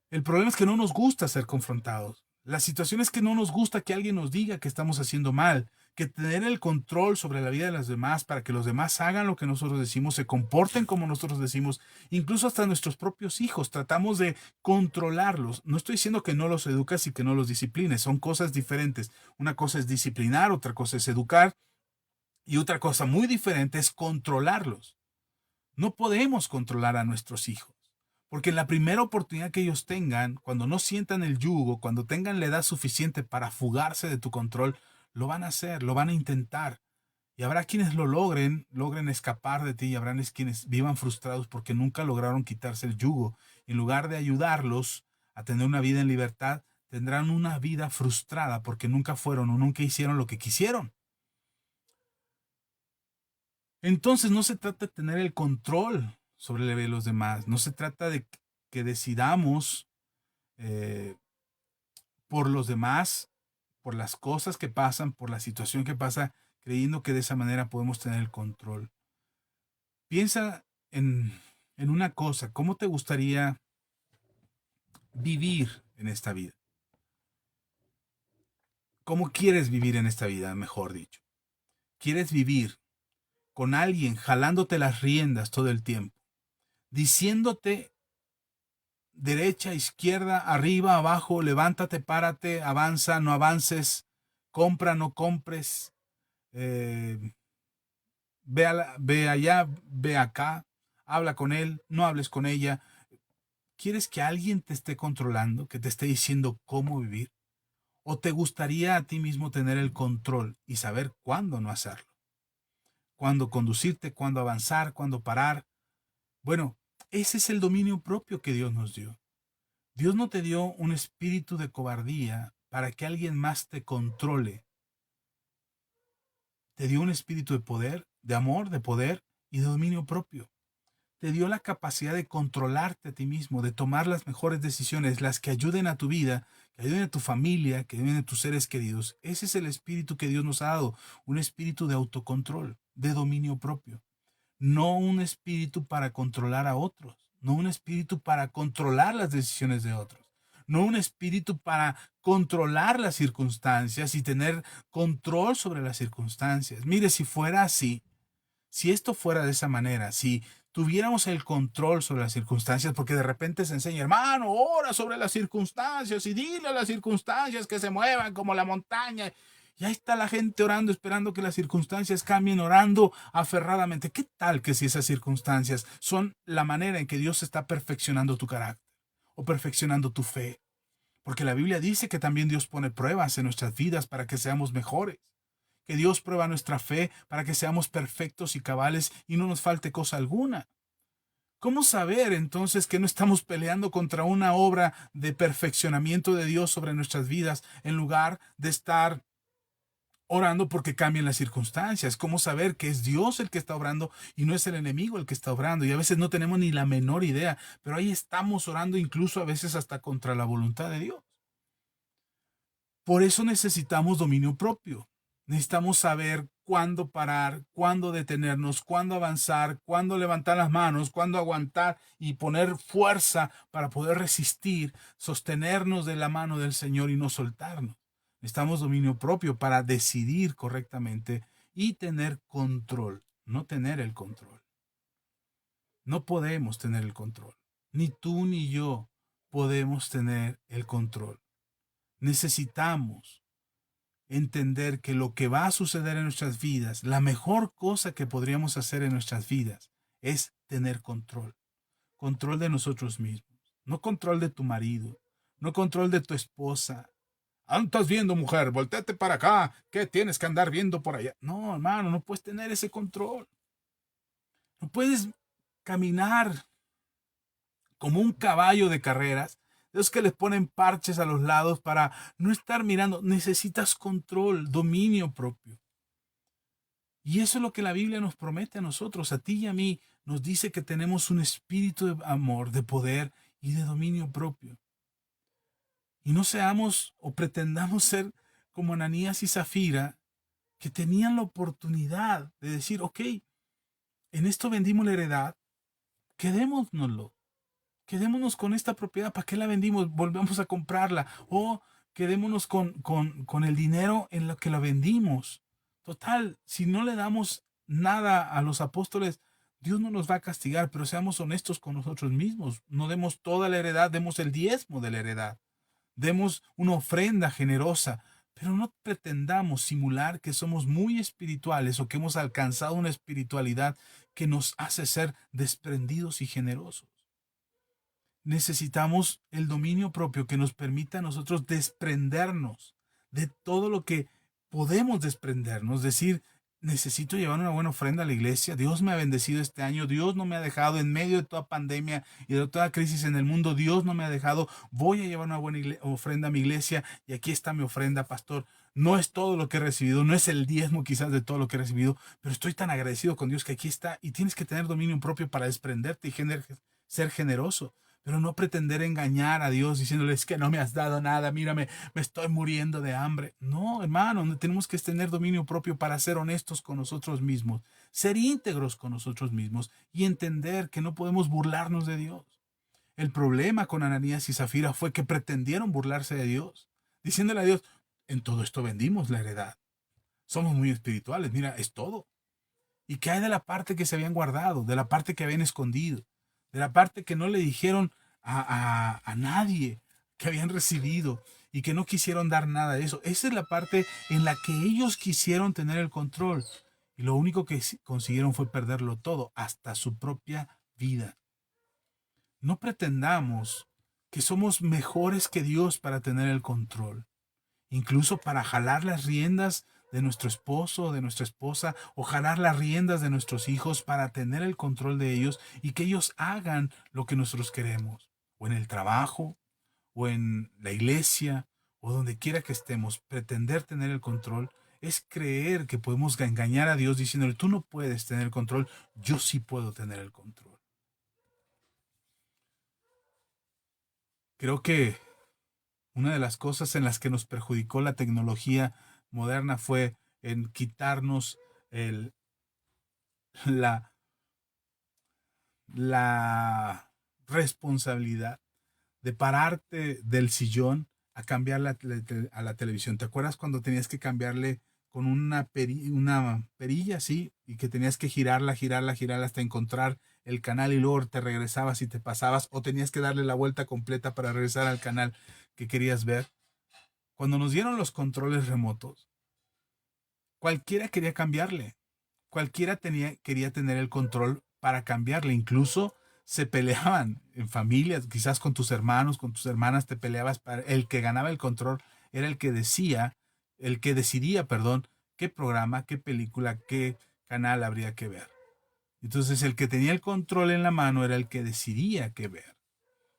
El problema es que no nos gusta ser confrontados. La situación es que no nos gusta que alguien nos diga que estamos haciendo mal, que tener el control sobre la vida de los demás para que los demás hagan lo que nosotros decimos, se comporten como nosotros decimos, incluso hasta nuestros propios hijos, tratamos de controlarlos. No estoy diciendo que no los educas y que no los disciplines, son cosas diferentes. Una cosa es disciplinar, otra cosa es educar y otra cosa muy diferente es controlarlos. No podemos controlar a nuestros hijos. Porque en la primera oportunidad que ellos tengan, cuando no sientan el yugo, cuando tengan la edad suficiente para fugarse de tu control, lo van a hacer, lo van a intentar. Y habrá quienes lo logren escapar de ti, y habrá quienes vivan frustrados porque nunca lograron quitarse el yugo. En lugar de ayudarlos a tener una vida en libertad, tendrán una vida frustrada porque nunca fueron o nunca hicieron lo que quisieron. Entonces no se trata de tener el control sobre la vida de los demás, no se trata de que decidamos eh, por los demás, por las cosas que pasan, por la situación que pasa, creyendo que de esa manera podemos tener el control. Piensa en una cosa, ¿cómo te gustaría vivir en esta vida? ¿Cómo quieres vivir en esta vida, mejor dicho? ¿Quieres vivir con alguien jalándote las riendas todo el tiempo, diciéndote derecha, izquierda, arriba, abajo, levántate, párate, avanza, no avances, compra, no compres, eh, ve allá, ve acá, habla con él, no hables con ella. ¿Quieres que alguien te esté controlando, que te esté diciendo cómo vivir? ¿O te gustaría a ti mismo tener el control y saber cuándo no hacerlo? ¿Cuándo conducirte, cuándo avanzar, cuándo parar? Bueno, ese es el dominio propio que Dios nos dio. Dios no te dio un espíritu de cobardía para que alguien más te controle. Te dio un espíritu de poder, de amor, de poder y de dominio propio. Te dio la capacidad de controlarte a ti mismo, de tomar las mejores decisiones, las que ayuden a tu vida, que ayuden a tu familia, que ayuden a tus seres queridos. Ese es el espíritu que Dios nos ha dado, un espíritu de autocontrol, de dominio propio. No un espíritu para controlar a otros, no un espíritu para controlar las decisiones de otros, no un espíritu para controlar las circunstancias y tener control sobre las circunstancias. Mire, si fuera así, si esto fuera de esa manera, si tuviéramos el control sobre las circunstancias, porque de repente se enseña, hermano, ora sobre las circunstancias y dile a las circunstancias que se muevan como la montaña. Y ahí está la gente orando, esperando que las circunstancias cambien, orando aferradamente. ¿Qué tal que si esas circunstancias son la manera en que Dios está perfeccionando tu carácter o perfeccionando tu fe? Porque la Biblia dice que también Dios pone pruebas en nuestras vidas para que seamos mejores, que Dios prueba nuestra fe para que seamos perfectos y cabales y no nos falte cosa alguna. ¿Cómo saber entonces que no estamos peleando contra una obra de perfeccionamiento de Dios sobre nuestras vidas en lugar de estar orando porque cambien las circunstancias? ¿Cómo saber que es Dios el que está obrando y no es el enemigo el que está obrando? Y a veces no tenemos ni la menor idea, pero ahí estamos orando incluso a veces hasta contra la voluntad de Dios. Por eso necesitamos dominio propio. Necesitamos saber cuándo parar, cuándo detenernos, cuándo avanzar, cuándo levantar las manos, cuándo aguantar y poner fuerza para poder resistir, sostenernos de la mano del Señor y no soltarnos. Necesitamos dominio propio para decidir correctamente y tener control, no tener el control. No podemos tener el control. Ni tú ni yo podemos tener el control. Necesitamos entender que lo que va a suceder en nuestras vidas, la mejor cosa que podríamos hacer en nuestras vidas es tener control. Control de nosotros mismos. No control de tu marido, no control de tu esposa. Ah, ¿no estás viendo, mujer? Voltéate para acá. ¿Qué tienes que andar viendo por allá? No, hermano, no puedes tener ese control. No puedes caminar como un caballo de carreras, de esos que les ponen parches a los lados para no estar mirando. Necesitas control, dominio propio. Y eso es lo que la Biblia nos promete a nosotros, a ti y a mí. Nos dice que tenemos un espíritu de amor, de poder y de dominio propio. Y no seamos o pretendamos ser como Ananías y Zafira, que tenían la oportunidad de decir, ok, en esto vendimos la heredad, quedémonoslo. Quedémonos con esta propiedad, ¿para qué la vendimos? Volvemos a comprarla. O quedémonos con el dinero en lo que la vendimos. Total, si no le damos nada a los apóstoles, Dios no nos va a castigar, pero seamos honestos con nosotros mismos. No demos toda la heredad, demos el diezmo de la heredad. Demos una ofrenda generosa, pero no pretendamos simular que somos muy espirituales o que hemos alcanzado una espiritualidad que nos hace ser desprendidos y generosos. Necesitamos el dominio propio que nos permita a nosotros desprendernos de todo lo que podemos desprendernos, decir, necesito llevar una buena ofrenda a la iglesia, Dios me ha bendecido este año, Dios no me ha dejado en medio de toda pandemia y de toda crisis en el mundo, Dios no me ha dejado, voy a llevar una buena ofrenda a mi iglesia y aquí está mi ofrenda, pastor. No es todo lo que he recibido, no es el diezmo quizás de todo lo que he recibido, pero estoy tan agradecido con Dios que aquí está y tienes que tener dominio propio para desprenderte y ser generoso, pero no pretender engañar a Dios diciéndole es que no me has dado nada, mírame, me estoy muriendo de hambre. No, hermano, tenemos que tener dominio propio para ser honestos con nosotros mismos, ser íntegros con nosotros mismos y entender que no podemos burlarnos de Dios. El problema con Ananías y Zafira fue que pretendieron burlarse de Dios, diciéndole a Dios, en todo esto vendimos la heredad. Somos muy espirituales, mira, es todo. ¿Y qué hay de la parte que se habían guardado, de la parte que habían escondido, de la parte que no le dijeron a nadie que habían recibido y que no quisieron dar nada de eso? Esa es la parte en la que ellos quisieron tener el control. Y lo único que consiguieron fue perderlo todo, hasta su propia vida. No pretendamos que somos mejores que Dios para tener el control, incluso para jalar las riendas de nuestro esposo o de nuestra esposa, o jalar las riendas de nuestros hijos para tener el control de ellos y que ellos hagan lo que nosotros queremos, o en el trabajo, o en la iglesia, o donde quiera que estemos. Pretender tener el control es creer que podemos engañar a Dios diciéndole: tú no puedes tener el control, yo sí puedo tener el control. Creo que una de las cosas en las que nos perjudicó la tecnología moderna fue en quitarnos el, la, la responsabilidad de pararte del sillón a cambiar a la televisión. ¿Te acuerdas cuando tenías que cambiarle con una perilla así y que tenías que girarla hasta encontrar el canal y luego te regresabas y te pasabas, o tenías que darle la vuelta completa para regresar al canal que querías ver? Cuando nos dieron los controles remotos, cualquiera quería cambiarle. Quería tener el control para cambiarle. Incluso se peleaban en familias, quizás con tus hermanos, con tus hermanas, te peleabas para el que ganaba el control, era el que decidía, perdón, qué programa, qué película, qué canal habría que ver. Entonces el que tenía el control en la mano era el que decidía qué ver.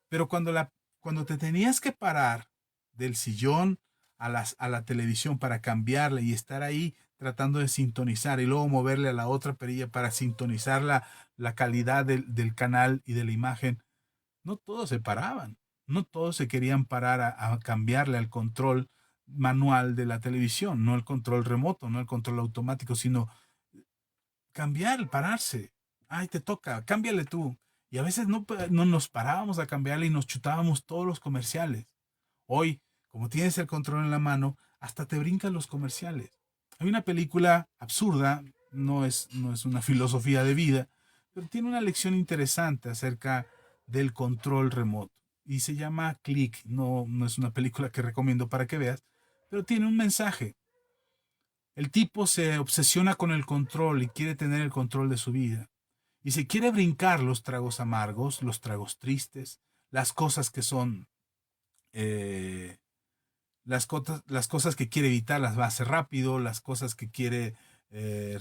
Pero cuando te tenías que parar del sillón a la televisión para cambiarle y estar ahí tratando de sintonizar y luego moverle a la otra perilla para sintonizar la calidad del canal y de la imagen, no todos se paraban, no todos se querían parar a cambiarle al control manual de la televisión, no el control remoto, no el control automático, sino cambiar, pararse. Ay, te toca, cámbiale tú. Y a veces no nos parábamos a cambiarle y nos chutábamos todos los comerciales. Hoy, como tienes el control en la mano, hasta te brincan los comerciales. Hay una película absurda, no es una filosofía de vida, pero tiene una lección interesante acerca del control remoto. Y se llama Click. No es una película que recomiendo para que veas, pero tiene un mensaje. El tipo se obsesiona con el control y quiere tener el control de su vida. Y se quiere brincar los tragos amargos, los tragos tristes, las cosas que son, eh, las cosas que quiere evitar las va a hacer rápido, las cosas que quiere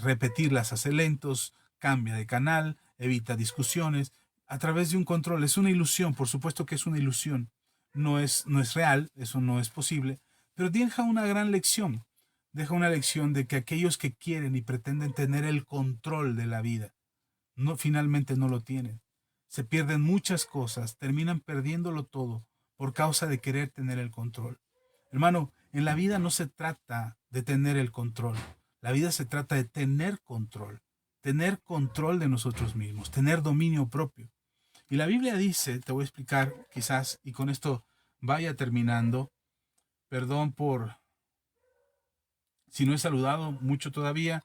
repetir las hace lentos, cambia de canal, evita discusiones a través de un control. Es una ilusión, por supuesto que es una ilusión. No es real, eso no es posible, pero deja una gran lección. Deja una lección de que aquellos que quieren y pretenden tener el control de la vida, finalmente no lo tienen. Se pierden muchas cosas, terminan perdiéndolo todo por causa de querer tener el control. Hermano, en la vida no se trata de tener el control. La vida se trata de tener control de nosotros mismos, tener dominio propio. Y la Biblia dice, te voy a explicar quizás, y con esto vaya terminando, perdón por si no he saludado mucho todavía,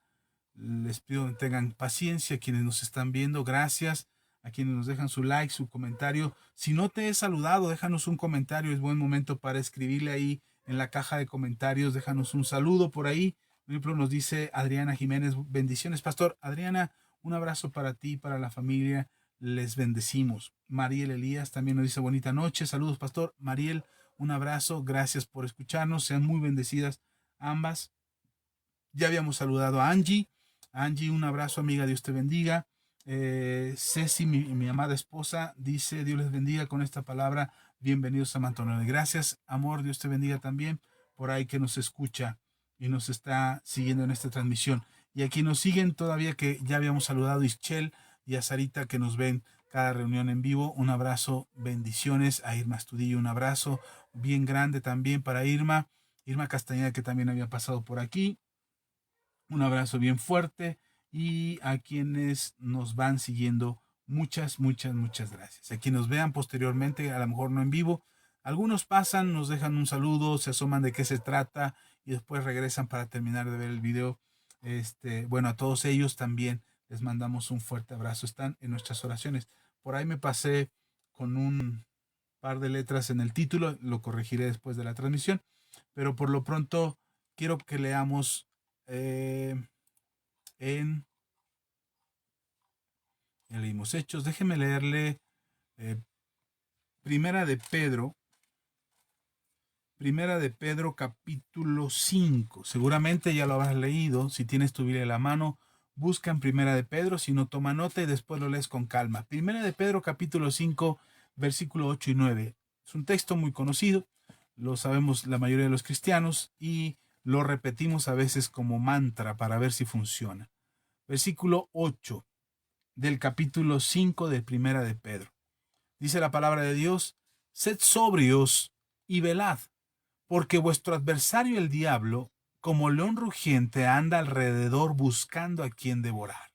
les pido que tengan paciencia. Quienes nos están viendo, gracias. A quienes nos dejan su like, su comentario. Si no te he saludado, déjanos un comentario. Es buen momento para escribirle ahí en la caja de comentarios. Déjanos un saludo por ahí. Por ejemplo, nos dice Adriana Jiménez, bendiciones, pastor. Adriana, un abrazo para ti, para la familia. Les bendecimos. Mariel Elías también nos dice bonita noche. Saludos, pastor. Mariel, un abrazo. Gracias por escucharnos. Sean muy bendecidas ambas. Ya habíamos saludado a Angie. Angie, un abrazo, amiga, Dios te bendiga. Ceci, mi amada esposa, dice: Dios les bendiga con esta palabra. Bienvenidos a Mantonel. Gracias, amor, Dios te bendiga también. Por ahí que nos escucha y nos está siguiendo en esta transmisión. Y aquí nos siguen todavía, que ya habíamos saludado a Ischel y a Sarita, que nos ven cada reunión en vivo. Un abrazo, bendiciones. A Irma Estudillo, un abrazo bien grande también para Irma. Irma Castañeda, que también había pasado por aquí. Un abrazo bien fuerte, y a quienes nos van siguiendo, muchas gracias. A quienes nos vean posteriormente, a lo mejor no en vivo, algunos pasan, nos dejan un saludo, se asoman de qué se trata y después regresan para terminar de ver el video. Bueno, a todos ellos también Les mandamos un fuerte abrazo. Están en nuestras oraciones. Por ahí me pasé con un par de letras en el título, lo corregiré después de la transmisión, pero por lo pronto quiero que leamos en... Ya leímos Hechos. Déjeme leerle eh, Primera de Pedro. Primera de Pedro capítulo 5. Seguramente ya lo habrás leído. Si tienes tu Biblia en la mano, busca en Primera de Pedro. Si no, toma nota y después lo lees con calma. Primera de Pedro capítulo 5, versículo 8 y 9. Es un texto muy conocido. Lo sabemos la mayoría de los cristianos y lo repetimos a veces como mantra para ver si funciona. Versículo 8 del capítulo 5 de Primera de Pedro. Dice la palabra de Dios: sed sobrios y velad, porque vuestro adversario el diablo, como león rugiente, anda alrededor buscando a quien devorar,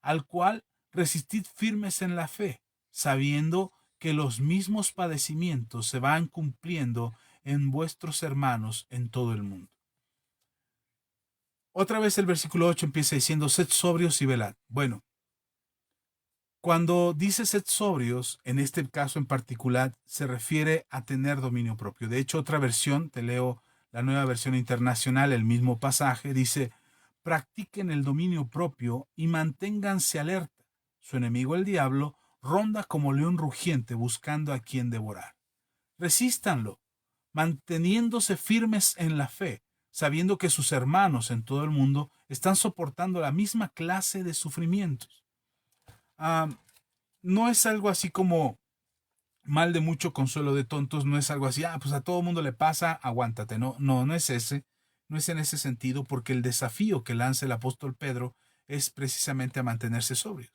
al cual resistid firmes en la fe, sabiendo que los mismos padecimientos se van cumpliendo en vuestros hermanos en todo el mundo. Otra vez el versículo 8 empieza diciendo: sed sobrios y velad. Bueno, cuando dice sed sobrios, en este caso en particular, se refiere a tener dominio propio. De hecho, otra versión, te leo la Nueva Versión Internacional, el mismo pasaje, dice: practiquen el dominio propio y manténganse alerta. Su enemigo, el diablo, ronda como león rugiente buscando a quien devorar. Resístanlo, manteniéndose firmes en la fe, sabiendo que sus hermanos en todo el mundo están soportando la misma clase de sufrimientos. Ah, no es algo así como mal de mucho consuelo de tontos, no es algo así, pues a todo mundo le pasa, aguántate. No, no, no es ese, no es en ese sentido, porque el desafío que lanza el apóstol Pedro es precisamente a mantenerse sobrios.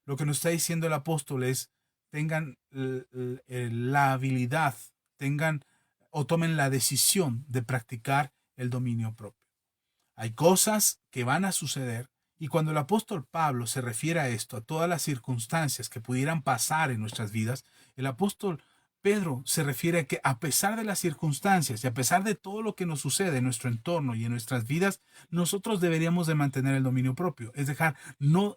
Lo que nos está diciendo el apóstol es: tengan la habilidad, tengan o tomen la decisión de practicar el dominio propio. Hay cosas que van a suceder, y cuando el apóstol Pablo se refiere a esto, a todas las circunstancias que pudieran pasar en nuestras vidas, el apóstol Pedro se refiere a que a pesar de las circunstancias y a pesar de todo lo que nos sucede en nuestro entorno y en nuestras vidas, nosotros deberíamos de mantener el dominio propio, no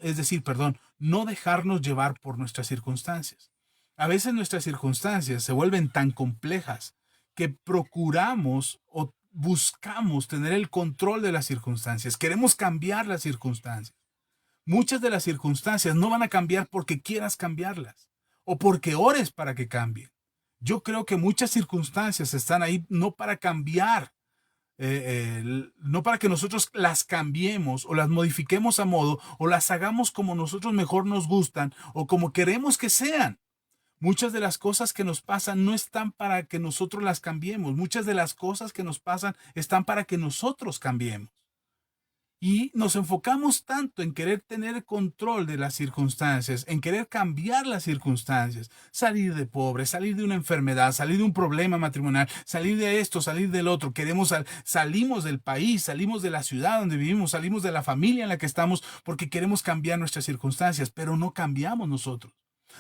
dejarnos llevar por nuestras circunstancias. A veces nuestras circunstancias se vuelven tan complejas que procuramos o buscamos tener el control de las circunstancias, queremos cambiar las circunstancias. Muchas de las circunstancias no van a cambiar porque quieras cambiarlas o porque ores para que cambien. Yo creo que muchas circunstancias están ahí no para cambiar, no para que nosotros las cambiemos o las modifiquemos a modo o las hagamos como nosotros mejor nos gustan o como queremos que sean. Muchas de las cosas que nos pasan no están para que nosotros las cambiemos. Muchas de las cosas que nos pasan están para que nosotros cambiemos. Y nos enfocamos tanto en querer tener control de las circunstancias, en querer cambiar las circunstancias, salir de pobre, salir de una enfermedad, salir de un problema matrimonial, salir de esto, salir del otro. Salimos del país, salimos de la ciudad donde vivimos, salimos de la familia en la que estamos porque queremos cambiar nuestras circunstancias, pero no cambiamos nosotros.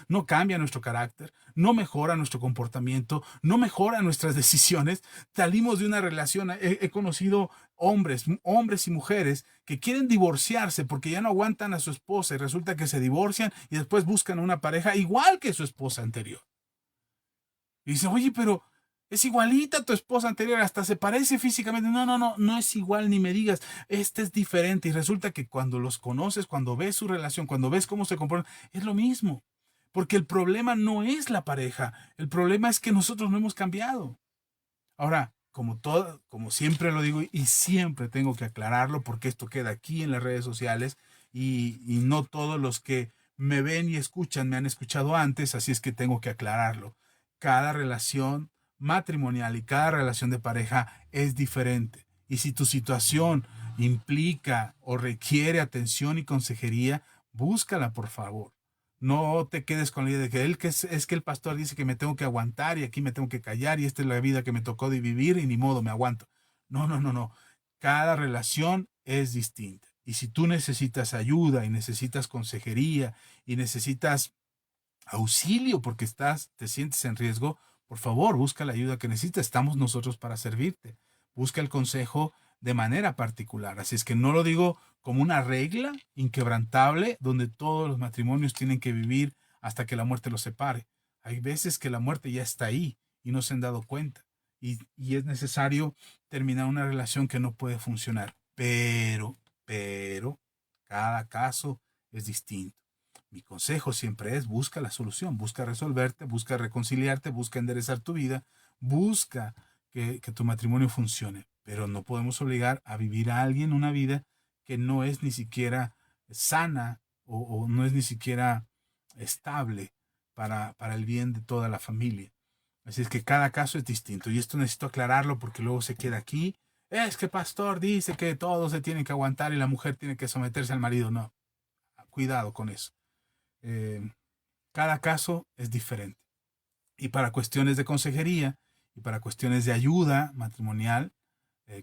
No cambia nuestro carácter, no mejora nuestro comportamiento, no mejora nuestras decisiones. Salimos de una relación. He conocido hombres y mujeres que quieren divorciarse porque ya no aguantan a su esposa y resulta que se divorcian y después buscan una pareja igual que su esposa anterior. Y dicen: oye, pero es igualita a tu esposa anterior, hasta se parece físicamente. No, no, no, no es igual, ni me digas, este es diferente. Y resulta que cuando los conoces, cuando ves su relación, cuando ves cómo se comportan, es lo mismo. Porque el problema no es la pareja, el problema es que nosotros no hemos cambiado. Ahora, como siempre lo digo y siempre tengo que aclararlo porque esto queda aquí en las redes sociales y no todos los que me ven y escuchan me han escuchado antes, así es que tengo que aclararlo. Cada relación matrimonial y cada relación de pareja es diferente. Y si tu situación implica o requiere atención y consejería, búscala, por favor. No te quedes con la idea de que es que el pastor dice que me tengo que aguantar y aquí me tengo que callar y esta es la vida que me tocó de vivir y ni modo, me aguanto. No, no, no, no. Cada relación es distinta. Y si tú necesitas ayuda y necesitas consejería y necesitas auxilio porque te sientes en riesgo, por favor, busca la ayuda que necesitas. Estamos nosotros para servirte. Busca el consejo de manera particular. Así es que no lo digo como una regla inquebrantable donde todos los matrimonios tienen que vivir hasta que la muerte los separe. Hay veces que la muerte ya está ahí y no se han dado cuenta. Y es necesario terminar una relación que no puede funcionar. Pero, cada caso es distinto. Mi consejo siempre es: busca la solución, busca resolverte, busca reconciliarte, busca enderezar tu vida, busca que tu matrimonio funcione. Pero no podemos obligar a vivir a alguien una vida que no es ni siquiera sana o no es ni siquiera estable para el bien de toda la familia. Así es que cada caso es distinto. Y esto necesito aclararlo porque luego se queda aquí. Es que pastor dice que todos se tienen que aguantar y la mujer tiene que someterse al marido. No, cuidado con eso. Eh, Cada caso es diferente. Y para cuestiones de consejería y para cuestiones de ayuda matrimonial,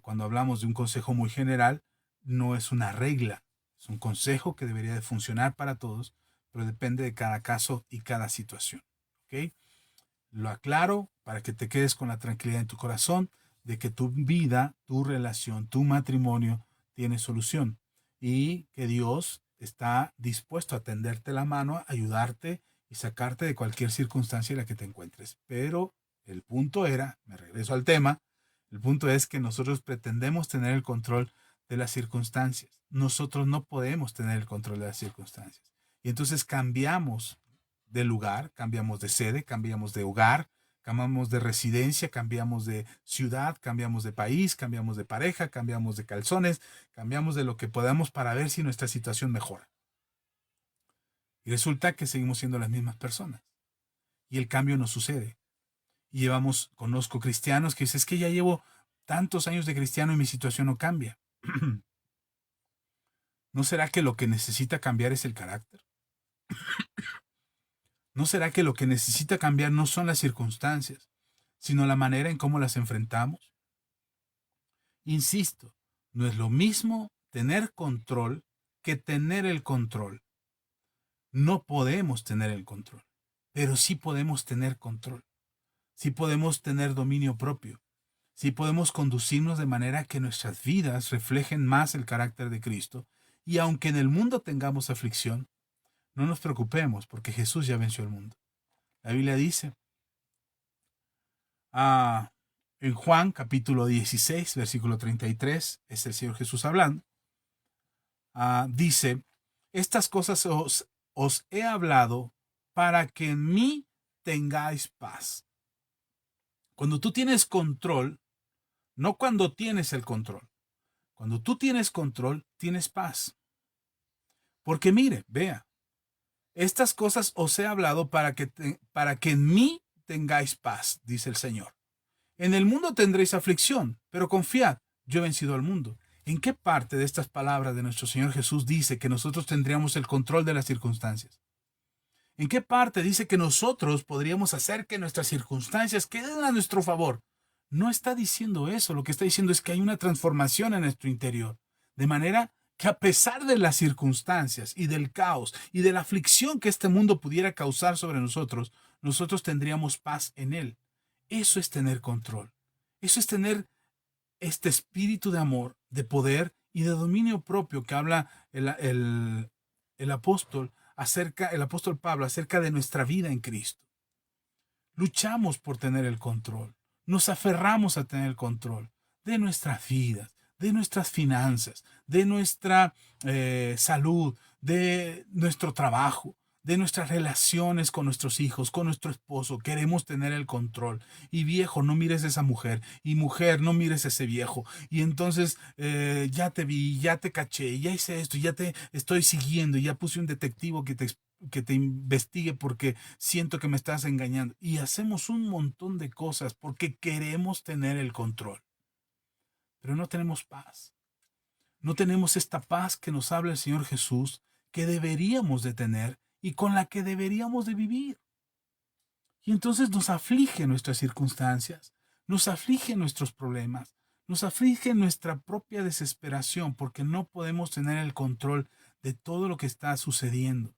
cuando hablamos de un consejo muy general, no es una regla, es un consejo que debería de funcionar para todos, pero depende de cada caso y cada situación. ¿Ok? Lo aclaro para que te quedes con la tranquilidad en tu corazón de que tu vida, tu relación, tu matrimonio tiene solución y que Dios está dispuesto a tenderte la mano, a ayudarte y sacarte de cualquier circunstancia en la que te encuentres. Pero el punto era, me regreso al tema, el punto es que nosotros pretendemos tener el control de las circunstancias. Nosotros no podemos tener el control de las circunstancias. Y entonces cambiamos de lugar, cambiamos de sede, cambiamos de hogar, cambiamos de residencia, cambiamos de ciudad, cambiamos de país, cambiamos de pareja, cambiamos de calzones, cambiamos de lo que podamos para ver si nuestra situación mejora. Y resulta que seguimos siendo las mismas personas. Y el cambio no sucede. Y conozco cristianos que dicen: es que ya llevo tantos años de cristiano y mi situación no cambia. ¿No será que lo que necesita cambiar es el carácter? ¿No será que lo que necesita cambiar no son las circunstancias, sino la manera en cómo las enfrentamos? Insisto, no es lo mismo tener control que tener el control. No podemos tener el control, pero sí podemos tener control. Sí podemos tener dominio propio. Sí podemos conducirnos de manera que nuestras vidas reflejen más el carácter de Cristo. Y aunque en el mundo tengamos aflicción, no nos preocupemos porque Jesús ya venció el mundo. La Biblia dice, en Juan capítulo 16, versículo 33, es el Señor Jesús hablando, dice: estas cosas os he hablado para que en mí tengáis paz. Cuando tú tienes control, no cuando tienes el control, cuando tú tienes control, tienes paz. Porque mire, vea, estas cosas os he hablado para que en mí tengáis paz, dice el Señor. En el mundo tendréis aflicción, pero confiad, yo he vencido al mundo. ¿En qué parte de estas palabras de nuestro Señor Jesús dice que nosotros tendríamos el control de las circunstancias? ¿En qué parte dice que nosotros podríamos hacer que nuestras circunstancias queden a nuestro favor? No está diciendo eso, lo que está diciendo es que hay una transformación en nuestro interior, de manera que a pesar de las circunstancias y del caos y de la aflicción que este mundo pudiera causar sobre nosotros, nosotros tendríamos paz en él. Eso es tener control. Eso es tener este espíritu de amor, de poder y de dominio propio que habla el apóstol el apóstol Pablo acerca de nuestra vida en Cristo. Luchamos por tener el control. Nos aferramos a tener el control de nuestras vidas, de nuestras finanzas, de nuestra salud, de nuestro trabajo, de nuestras relaciones con nuestros hijos, con nuestro esposo. Queremos tener el control. Y viejo, no mires a esa mujer. Y mujer, no mires a ese viejo. Y entonces ya te vi, ya te caché, ya hice esto, ya te estoy siguiendo, ya puse un detectivo que te investigue porque siento que me estás engañando. Y hacemos un montón de cosas porque queremos tener el control. Pero no tenemos paz. No tenemos esta paz que nos habla el Señor Jesús, que deberíamos de tener y con la que deberíamos de vivir. Y entonces nos aflige nuestras circunstancias, nos aflige nuestros problemas, nos aflige nuestra propia desesperación porque no podemos tener el control de todo lo que está sucediendo.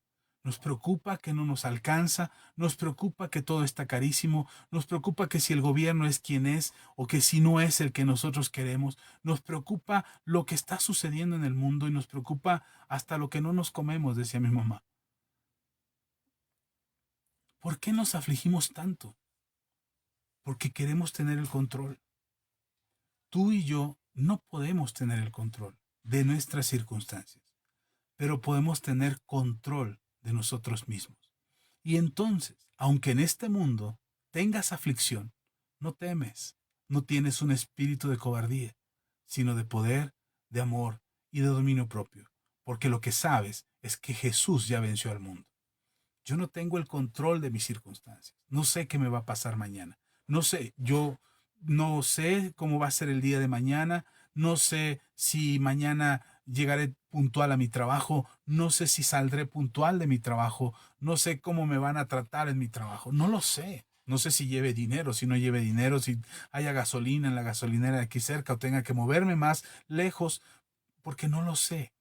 Nos preocupa que no nos alcanza, nos preocupa que todo está carísimo, nos preocupa que si el gobierno es quien es o que si no es el que nosotros queremos, nos preocupa lo que está sucediendo en el mundo y nos preocupa hasta lo que no nos comemos, decía mi mamá. ¿Por qué nos afligimos tanto? Porque queremos tener el control. Tú y yo no podemos tener el control de nuestras circunstancias, pero podemos tener control de nosotros mismos. Y entonces, aunque en este mundo tengas aflicción, no temes, no tienes un espíritu de cobardía, sino de poder, de amor y de dominio propio, porque lo que sabes es que Jesús ya venció al mundo. Yo no tengo el control de mis circunstancias. No sé qué me va a pasar mañana. No sé, yo no sé cómo va a ser el día de mañana. No sé si mañana llegaré puntual a mi trabajo. No sé si saldré puntual de mi trabajo. No sé cómo me van a tratar en mi trabajo. No lo sé. No sé si lleve dinero, si no lleve dinero, si haya gasolina en la gasolinera de aquí cerca o tenga que moverme más lejos, porque no lo sé.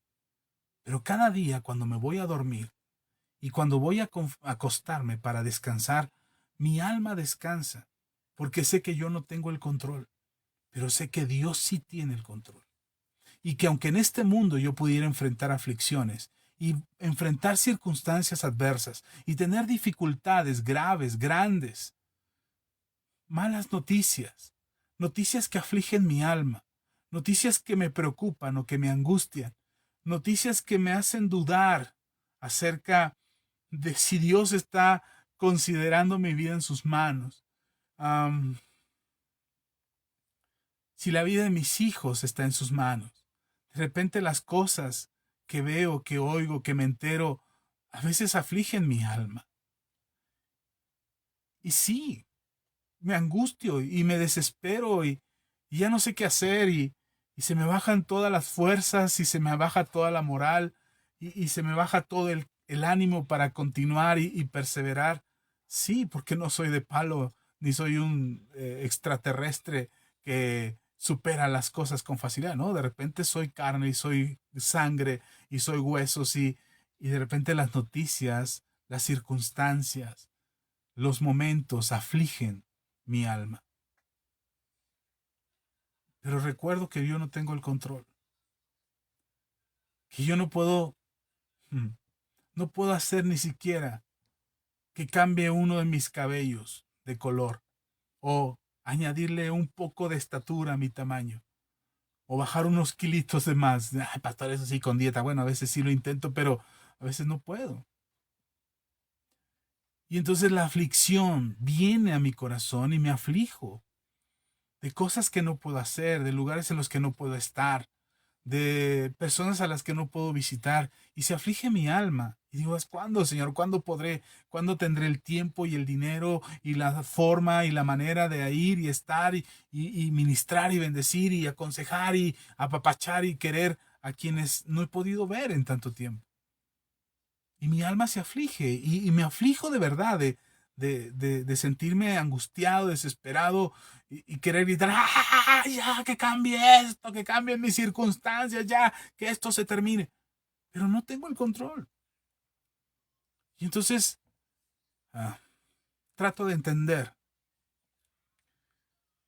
Pero cada día cuando me voy a dormir, y cuando voy a acostarme para descansar, mi alma descansa, porque sé que yo no tengo el control, pero sé que Dios sí tiene el control. Y que aunque en este mundo yo pudiera enfrentar aflicciones y enfrentar circunstancias adversas y tener dificultades graves, grandes, malas noticias, noticias que afligen mi alma, noticias que me preocupan o que me angustian, noticias que me hacen dudar acerca de si Dios está considerando mi vida en sus manos, um, si la vida de mis hijos está en sus manos. De repente las cosas que veo, que oigo, que me entero, a veces afligen mi alma. Y sí, me angustio y me desespero y ya no sé qué hacer y se me bajan todas las fuerzas y se me baja toda la moral y se me baja todo el ánimo para continuar y perseverar. Sí, porque no soy de palo ni soy un extraterrestre que supera las cosas con facilidad, ¿no? De repente soy carne y soy sangre y soy huesos y de repente las noticias, las circunstancias, los momentos afligen mi alma. Pero recuerdo que yo no tengo el control, que yo mm, no puedo hacer ni siquiera que cambie uno de mis cabellos de color o añadirle un poco de estatura a mi tamaño o bajar unos kilitos de más. Ay, pastor, eso sí, con dieta. Bueno, a veces sí lo intento, pero a veces no puedo. Y entonces la aflicción viene a mi corazón y me aflijo de cosas que no puedo hacer, de lugares en los que no puedo estar, de personas a las que no puedo visitar, y se aflige mi alma. Y digo, ¿cuándo, Señor? ¿Cuándo podré? ¿Cuándo tendré el tiempo y el dinero y la forma y la manera de ir y estar y ministrar y bendecir y aconsejar y apapachar y querer a quienes no he podido ver en tanto tiempo? Y mi alma se aflige y me aflijo de verdad, de sentirme angustiado, desesperado y querer gritar, ¡ah, ya, que cambie esto, que cambien mis circunstancias, ya, que esto se termine! Pero no tengo el control. Y entonces ah, trato de entender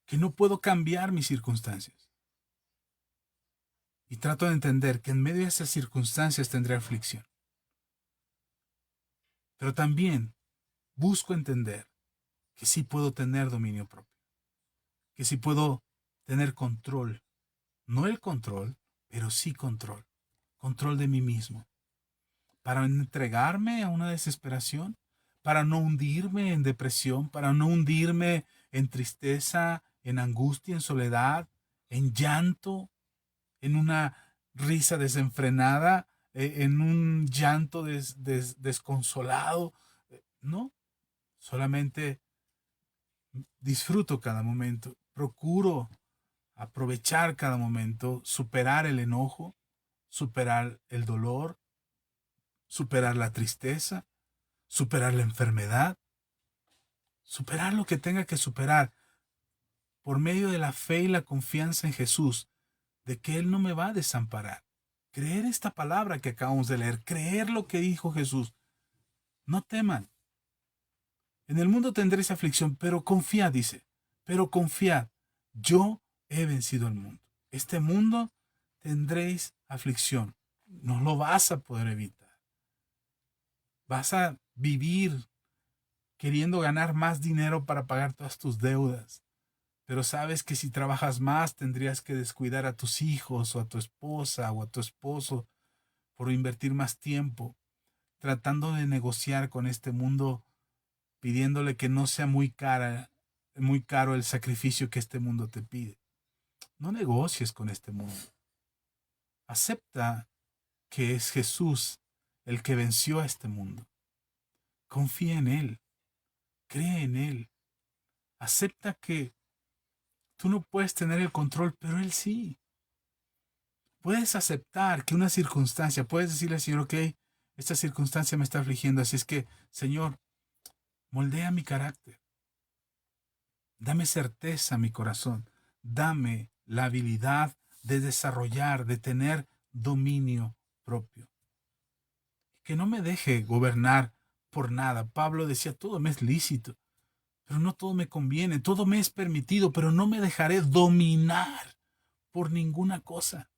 que no puedo cambiar mis circunstancias. Y trato de entender que en medio de esas circunstancias tendré aflicción. Pero también busco entender que sí puedo tener dominio propio, que sí puedo tener control. No el control, pero sí control. Control de mí mismo. Para no entregarme a una desesperación, para no hundirme en depresión, para no hundirme en tristeza, en angustia, en soledad, en llanto, en una risa desenfrenada, en un llanto desconsolado. No, solamente disfruto cada momento, procuro aprovechar cada momento, superar el enojo, superar el dolor, superar la tristeza, superar la enfermedad, superar lo que tenga que superar por medio de la fe y la confianza en Jesús, de que Él no me va a desamparar. Creer esta palabra que acabamos de leer, creer lo que dijo Jesús. No teman. En el mundo tendréis aflicción, pero confiad, dice. Pero confiad, yo he vencido el mundo. Este mundo tendréis aflicción. No lo vas a poder evitar. Vas a vivir queriendo ganar más dinero para pagar todas tus deudas. Pero sabes que si trabajas más tendrías que descuidar a tus hijos o a tu esposa o a tu esposo por invertir más tiempo tratando de negociar con este mundo, pidiéndole que no sea muy caro el sacrificio que este mundo te pide. No negocies con este mundo. Acepta que es Jesús el que venció a este mundo. Confía en Él. Cree en Él. Acepta que tú no puedes tener el control, pero Él sí. Puedes aceptar que una circunstancia, puedes decirle al Señor, ok, esta circunstancia me está afligiendo, así es que, Señor, moldea mi carácter. Dame certeza a mi corazón. Dame la habilidad de desarrollar, de tener dominio propio. Que no me deje gobernar por nada. Pablo decía, todo me es lícito, pero no todo me conviene. Todo me es permitido, pero no me dejaré dominar por ninguna cosa.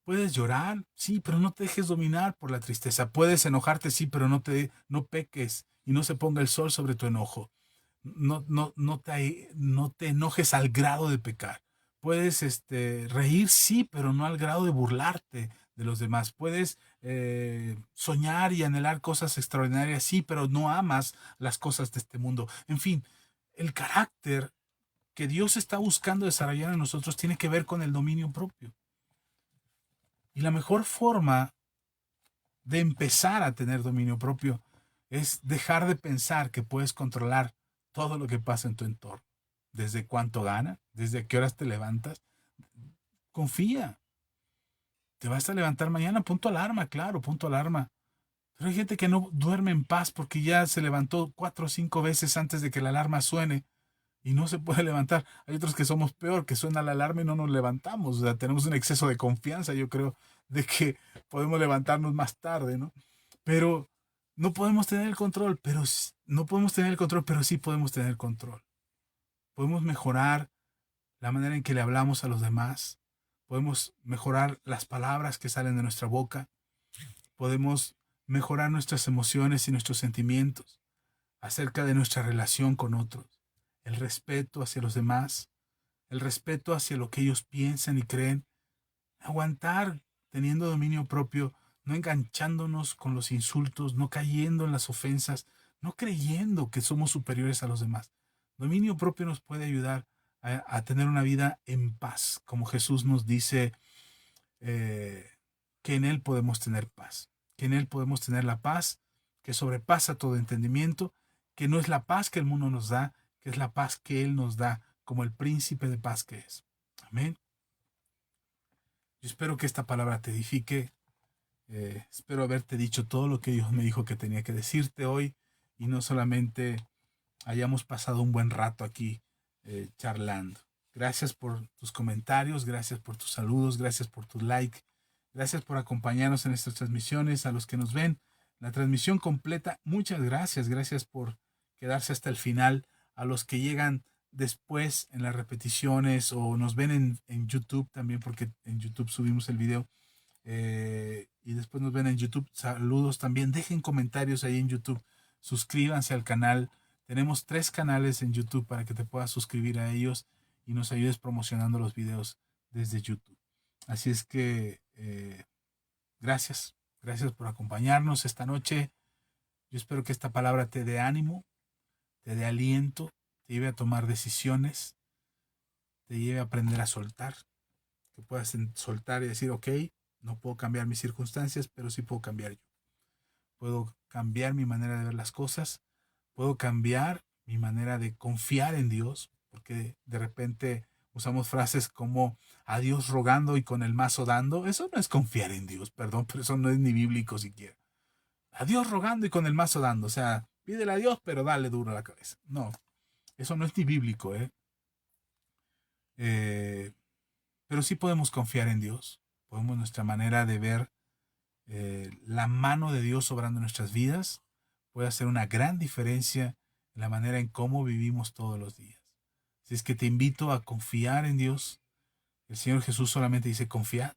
Puedes llorar, sí, pero no te dejes dominar por la tristeza. Puedes enojarte, sí, pero no peques y no se ponga el sol sobre tu enojo. No te enojes al grado de pecar. Puedes reír, sí, pero no al grado de burlarte de los demás. Puedes soñar y anhelar cosas extraordinarias, sí, pero no amas las cosas de este mundo. En fin, el carácter que Dios está buscando desarrollar en nosotros tiene que ver con el dominio propio. Y la mejor forma de empezar a tener dominio propio es dejar de pensar que puedes controlar todo lo que pasa en tu entorno. Desde cuánto gana, desde qué horas te levantas. Confía. Te vas a levantar mañana, punto alarma, claro, punto alarma. Pero hay gente que no duerme en paz porque ya se levantó 4 o 5 veces antes de que la alarma suene y no se puede levantar. Hay otros que somos peor, que suena la alarma y no nos levantamos. O sea, tenemos un exceso de confianza, yo creo, de que podemos levantarnos más tarde, ¿no? Pero no podemos tener el control, no podemos tener el control, pero sí podemos tener el control. Podemos mejorar la manera en que le hablamos a los demás. Podemos mejorar las palabras que salen de nuestra boca. Podemos mejorar nuestras emociones y nuestros sentimientos acerca de nuestra relación con otros. El respeto hacia los demás, el respeto hacia lo que ellos piensan y creen. Aguantar teniendo dominio propio, no enganchándonos con los insultos, no cayendo en las ofensas, no creyendo que somos superiores a los demás. Dominio propio nos puede ayudar a tener una vida en paz, como Jesús nos dice que en Él podemos tener paz, que en Él podemos tener la paz que sobrepasa todo entendimiento, que no es la paz que el mundo nos da, que es la paz que Él nos da como el príncipe de paz que es. Amén. Yo espero que esta palabra te edifique. Espero haberte dicho todo lo que Dios me dijo que tenía que decirte hoy y no solamente hayamos pasado un buen rato aquí charlando. Gracias por tus comentarios, gracias por tus saludos, gracias por tu like, gracias por acompañarnos en estas transmisiones, a los que nos ven la transmisión completa, muchas gracias, gracias por quedarse hasta el final, a los que llegan después en las repeticiones o nos ven en YouTube también, porque en YouTube subimos el video. Y después nos ven en YouTube. Saludos también. Dejen comentarios ahí en YouTube. Suscríbanse al canal. Tenemos 3 canales en YouTube para que te puedas suscribir a ellos y nos ayudes promocionando los videos desde YouTube. Así es que gracias. Gracias por acompañarnos esta noche. Yo espero que esta palabra te dé ánimo, te dé aliento, te lleve a tomar decisiones, te lleve a aprender a soltar. Que puedas soltar y decir, ok, no puedo cambiar mis circunstancias, pero sí puedo cambiar yo. Puedo cambiar mi manera de ver las cosas. Puedo cambiar mi manera de confiar en Dios, porque de repente usamos frases como a Dios rogando y con el mazo dando. Eso no es confiar en Dios, perdón, pero eso no es ni bíblico siquiera. A Dios rogando y con el mazo dando. O sea, pídele a Dios, pero dale duro a la cabeza. No, eso no es ni bíblico, ¿eh? Pero sí podemos confiar en Dios. Podemos nuestra manera de ver la mano de Dios obrando en nuestras vidas. puede hacer una gran diferencia en la manera en cómo vivimos todos los días. Así es que te invito a confiar en Dios. El Señor Jesús solamente dice: confiad.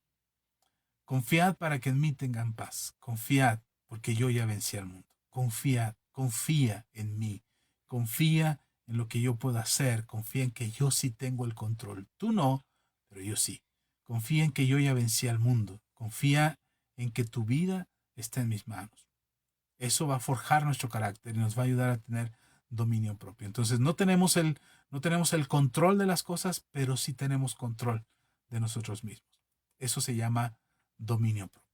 Confiad para que en mí tengan paz. Confiad porque yo ya vencí al mundo. Confiad, confía en mí. Confía en lo que yo puedo hacer. Confía en que yo sí tengo el control. Tú no, pero yo sí. Confía en que yo ya vencí al mundo. Confía en que tu vida está en mis manos. Eso va a forjar nuestro carácter y nos va a ayudar a tener dominio propio. Entonces no tenemos el control de las cosas, pero sí tenemos control de nosotros mismos. Eso se llama dominio propio.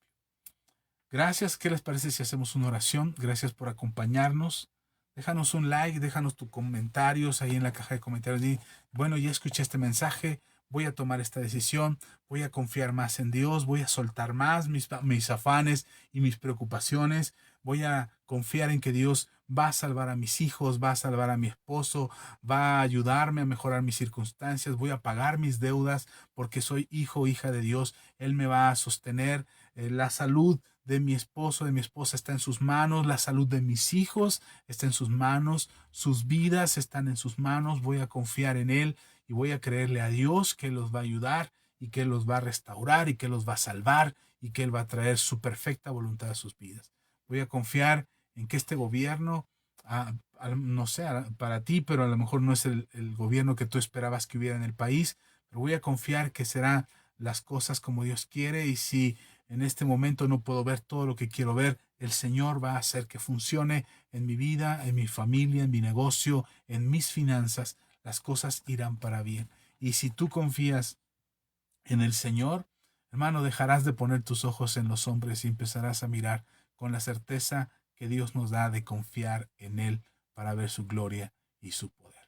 Gracias. ¿Qué les parece si hacemos una oración? Gracias por acompañarnos. Déjanos un like, déjanos tus comentarios ahí en la caja de comentarios. Y, bueno, ya escuché este mensaje, voy a tomar esta decisión, voy a confiar más en Dios, voy a soltar más mis afanes y mis preocupaciones, voy a confiar en que Dios va a salvar a mis hijos, va a salvar a mi esposo, va a ayudarme a mejorar mis circunstancias, voy a pagar mis deudas porque soy hijo o hija de Dios, Él me va a sostener. La salud de mi esposo, de mi esposa está en sus manos, la salud de mis hijos está en sus manos, sus vidas están en sus manos, voy a confiar en Él y voy a creerle a Dios que los va a ayudar y que los va a restaurar y que los va a salvar y que Él va a traer su perfecta voluntad a sus vidas. Voy a confiar en que este gobierno, no sé, para ti, pero a lo mejor no es el gobierno que tú esperabas que hubiera en el país, pero voy a confiar que serán las cosas como Dios quiere, y si en este momento no puedo ver todo lo que quiero ver, el Señor va a hacer que funcione en mi vida, en mi familia, en mi negocio, en mis finanzas. Las cosas irán para bien. Y si tú confías en el Señor, hermano, dejarás de poner tus ojos en los hombres y empezarás a mirar con la certeza que Dios nos da de confiar en Él para ver su gloria y su poder.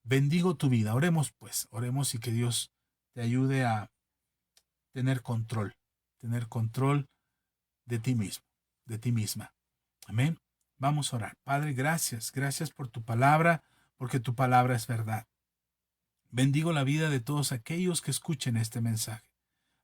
Bendigo tu vida. Oremos pues, oremos, y que Dios te ayude a tener control de ti mismo, de ti misma. Amén. Vamos a orar. Padre, gracias, gracias por tu palabra, porque tu palabra es verdad. Bendigo la vida de todos aquellos que escuchen este mensaje,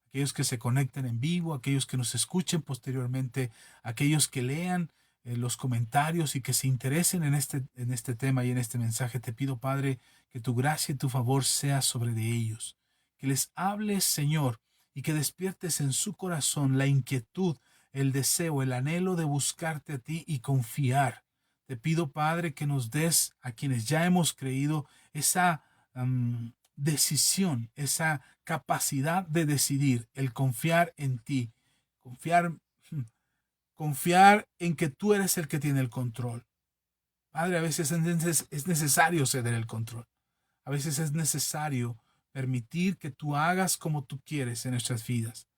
aquellos que se conecten en vivo, aquellos que nos escuchen posteriormente, aquellos que lean los comentarios y que se interesen en este tema y en este mensaje. Te pido, Padre, que tu gracia y tu favor sea sobre de ellos, que les hables, Señor, y que despiertes en su corazón la inquietud, el deseo, el anhelo de buscarte a ti y confiar. Te pido, Padre, que nos des a quienes ya hemos creído esa decisión, esa capacidad de decidir, el confiar en ti, confiar, confiar en que tú eres el que tiene el control. Padre, a veces es necesario ceder el control. A veces es necesario permitir que tú hagas como tú quieres en nuestras vidas,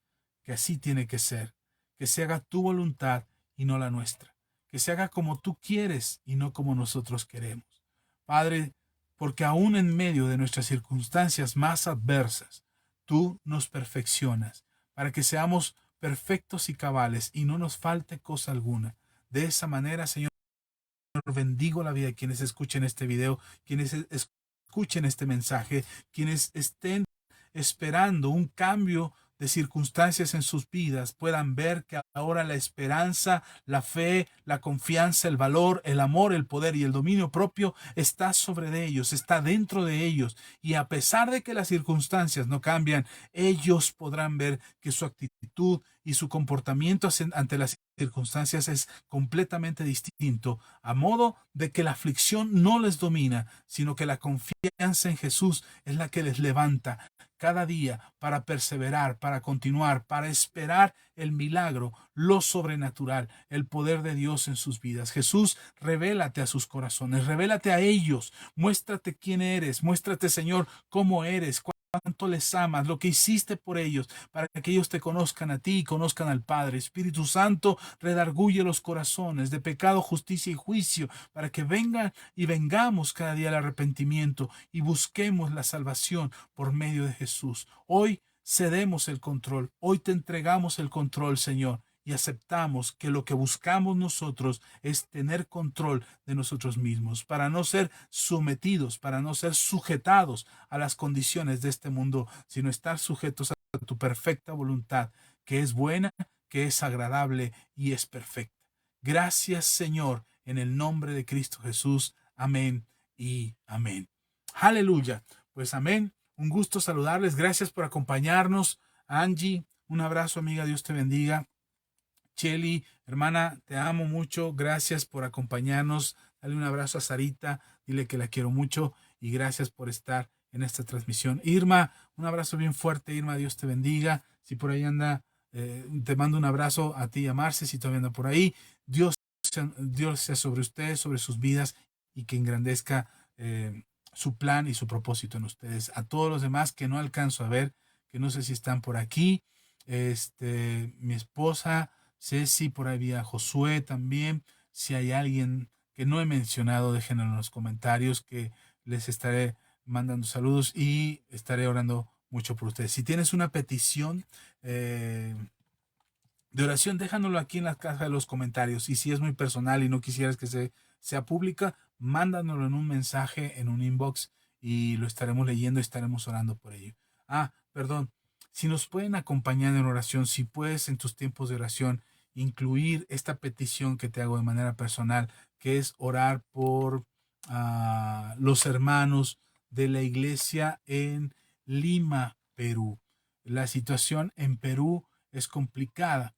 que así tiene que ser, que se haga tu voluntad y no la nuestra, que se haga como tú quieres y no como nosotros queremos. Padre, porque aún en medio de nuestras circunstancias más adversas, tú nos perfeccionas para que seamos perfectos y cabales y no nos falte cosa alguna. De esa manera, Señor, bendigo la vida de quienes escuchen este video, quienes escuchen este mensaje, quienes estén esperando un cambio de circunstancias en sus vidas, puedan ver que ahora la esperanza, la fe, la confianza, el valor, el amor, el poder y el dominio propio está sobre de ellos, está dentro de ellos. Y a pesar de que las circunstancias no cambian, ellos podrán ver que su actitud y su comportamiento ante las circunstancias es completamente distinto, a modo de que la aflicción no les domina, sino que la confianza en Jesús es la que les levanta cada día para perseverar, para continuar, para esperar el milagro, lo sobrenatural, el poder de Dios en sus vidas. Jesús, revélate a sus corazones, revélate a ellos, muéstrate quién eres, muéstrate, Señor, cómo eres, cuánto les amas, lo que hiciste por ellos, para que ellos te conozcan a ti y conozcan al Padre. Espíritu Santo, redarguye los corazones de pecado, justicia y juicio, para que vengan y vengamos cada día al arrepentimiento y busquemos la salvación por medio de Jesús. Hoy cedemos el control, hoy te entregamos el control, Señor, y aceptamos que lo que buscamos nosotros es tener control de nosotros mismos, para no ser sometidos, para no ser sujetados a las condiciones de este mundo, sino estar sujetos a tu perfecta voluntad, que es buena, que es agradable y es perfecta. Gracias, Señor, en el nombre de Cristo Jesús. Amén y amén. Aleluya. Pues amén. Un gusto saludarles. Gracias por acompañarnos. Angie, un abrazo, amiga. Dios te bendiga. Cheli, hermana, te amo mucho. Gracias por acompañarnos. Dale un abrazo a Sarita. Dile que la quiero mucho y gracias por estar en esta transmisión. Irma, un abrazo bien fuerte. Irma, Dios te bendiga. Si por ahí anda, te mando un abrazo a ti y a Marce, si todavía anda por ahí. Dios sea sobre ustedes, sobre sus vidas y que engrandezca su plan y su propósito en ustedes. A todos los demás que no alcanzo a ver, que no sé si están por aquí. Mi esposa, Ceci, por ahí vía Josué también. Si hay alguien que no he mencionado, déjenlo en los comentarios que les estaré mandando saludos y estaré orando mucho por ustedes. Si tienes una petición de oración, déjanoslo aquí en la caja de los comentarios. Y si es muy personal y no quisieras que sea pública, mándanoslo en un mensaje, en un inbox y lo estaremos leyendo y estaremos orando por ello. Perdón. Si nos pueden acompañar en oración, si puedes en tus tiempos de oración incluir esta petición que te hago de manera personal, que es orar por los hermanos de la iglesia en Lima, Perú. La situación en Perú es complicada,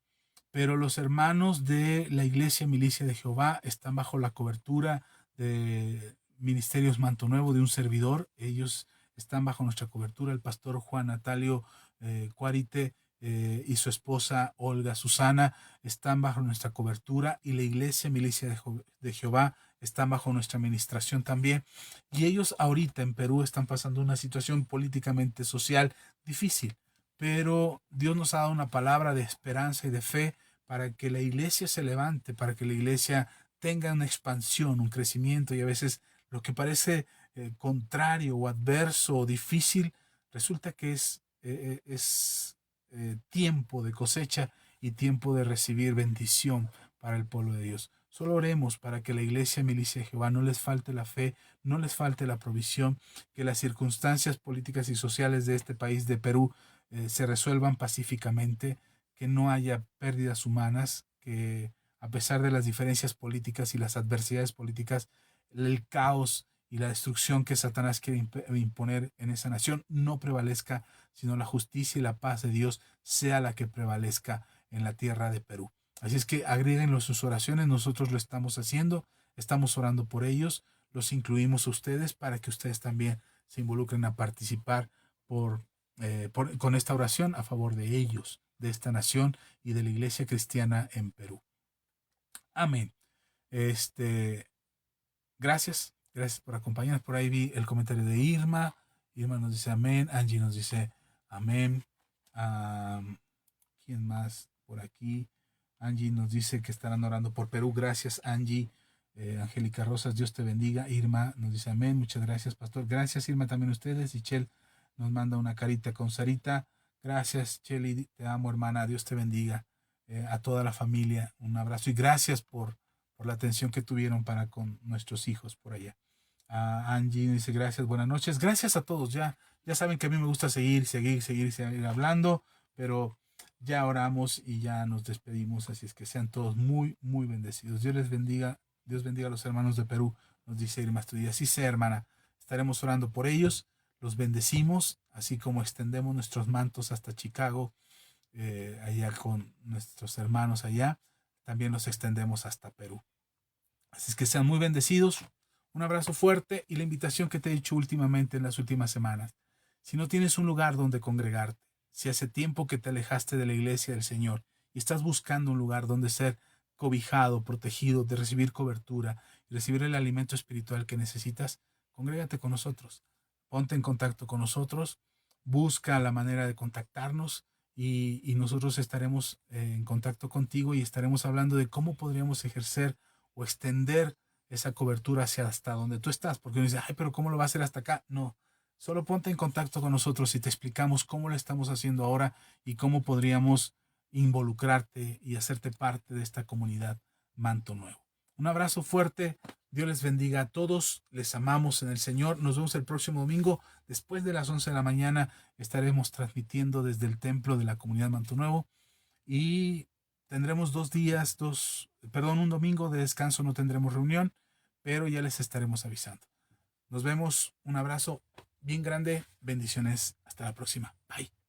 pero los hermanos de la iglesia Milicia de Jehová están bajo la cobertura de Ministerios Manto Nuevo, de un servidor. Ellos están bajo nuestra cobertura. El pastor Juan Natalio Cuarite y su esposa Olga Susana están bajo nuestra cobertura, y la iglesia Milicia de Jehová están bajo nuestra administración también. Y ellos ahorita en Perú están pasando una situación políticamente social difícil, pero Dios nos ha dado una palabra de esperanza y de fe para que la iglesia se levante, para que la iglesia tenga una expansión, un crecimiento, y a veces lo que parece contrario o adverso o difícil resulta que es tiempo de cosecha y tiempo de recibir bendición para el pueblo de Dios. Solo oremos para que la iglesia Milicia de Jehová no les falte la fe, no les falte la provisión, que las circunstancias políticas y sociales de este país de Perú se resuelvan pacíficamente, que no haya pérdidas humanas, que a pesar de las diferencias políticas y las adversidades políticas, el caos y la destrucción que Satanás quiere imponer en esa nación no prevalezca, sino la justicia y la paz de Dios sea la que prevalezca en la tierra de Perú. Así es que agréguenlo en sus oraciones, nosotros lo estamos haciendo, estamos orando por ellos, los incluimos a ustedes para que ustedes también se involucren a participar con esta oración a favor de ellos, de esta nación y de la iglesia cristiana en Perú. Amén. Gracias por acompañarnos. Por ahí vi el comentario de Irma. Irma nos dice amén. Angie nos dice amén. ¿Quién más por aquí? Angie nos dice que estarán orando por Perú. Gracias, Angie. Angélica Rosas, Dios te bendiga. Irma nos dice amén. Muchas gracias, pastor. Gracias, Irma, también a ustedes. Y Chel nos manda una carita con Sarita. Gracias, Cheli. Te amo, hermana. Dios te bendiga. A toda la familia, un abrazo. Y gracias por la atención que tuvieron para con nuestros hijos por allá. Angie dice gracias, buenas noches. Gracias a todos. Ya saben que a mí me gusta seguir hablando, pero ya oramos y ya nos despedimos. Así es que sean todos muy, muy bendecidos. Dios les bendiga. Dios bendiga a los hermanos de Perú, nos dice Irma Astudillo. Así sea, hermana. Estaremos orando por ellos. Los bendecimos, así como extendemos nuestros mantos hasta Chicago, allá con nuestros hermanos allá. También los extendemos hasta Perú. Así es que sean muy bendecidos. Un abrazo fuerte y la invitación que te he hecho últimamente en las últimas semanas. Si no tienes un lugar donde congregarte, si hace tiempo que te alejaste de la iglesia del Señor y estás buscando un lugar donde ser cobijado, protegido, de recibir cobertura y recibir el alimento espiritual que necesitas, congrégate con nosotros. Ponte en contacto con nosotros, busca la manera de contactarnos y nosotros estaremos en contacto contigo y estaremos hablando de cómo podríamos ejercer o extender esa cobertura hacia hasta donde tú estás, porque uno dice, ay, pero ¿cómo lo va a hacer hasta acá? No, solo ponte en contacto con nosotros y te explicamos cómo lo estamos haciendo ahora y cómo podríamos involucrarte y hacerte parte de esta comunidad Manto Nuevo. Un abrazo fuerte, Dios les bendiga a todos, les amamos en el Señor, nos vemos el próximo domingo, después de las 11 de la mañana estaremos transmitiendo desde el templo de la comunidad Manto Nuevo y tendremos 2 días, un domingo de descanso no tendremos reunión, pero ya les estaremos avisando. Nos vemos, un abrazo bien grande, bendiciones, hasta la próxima, bye.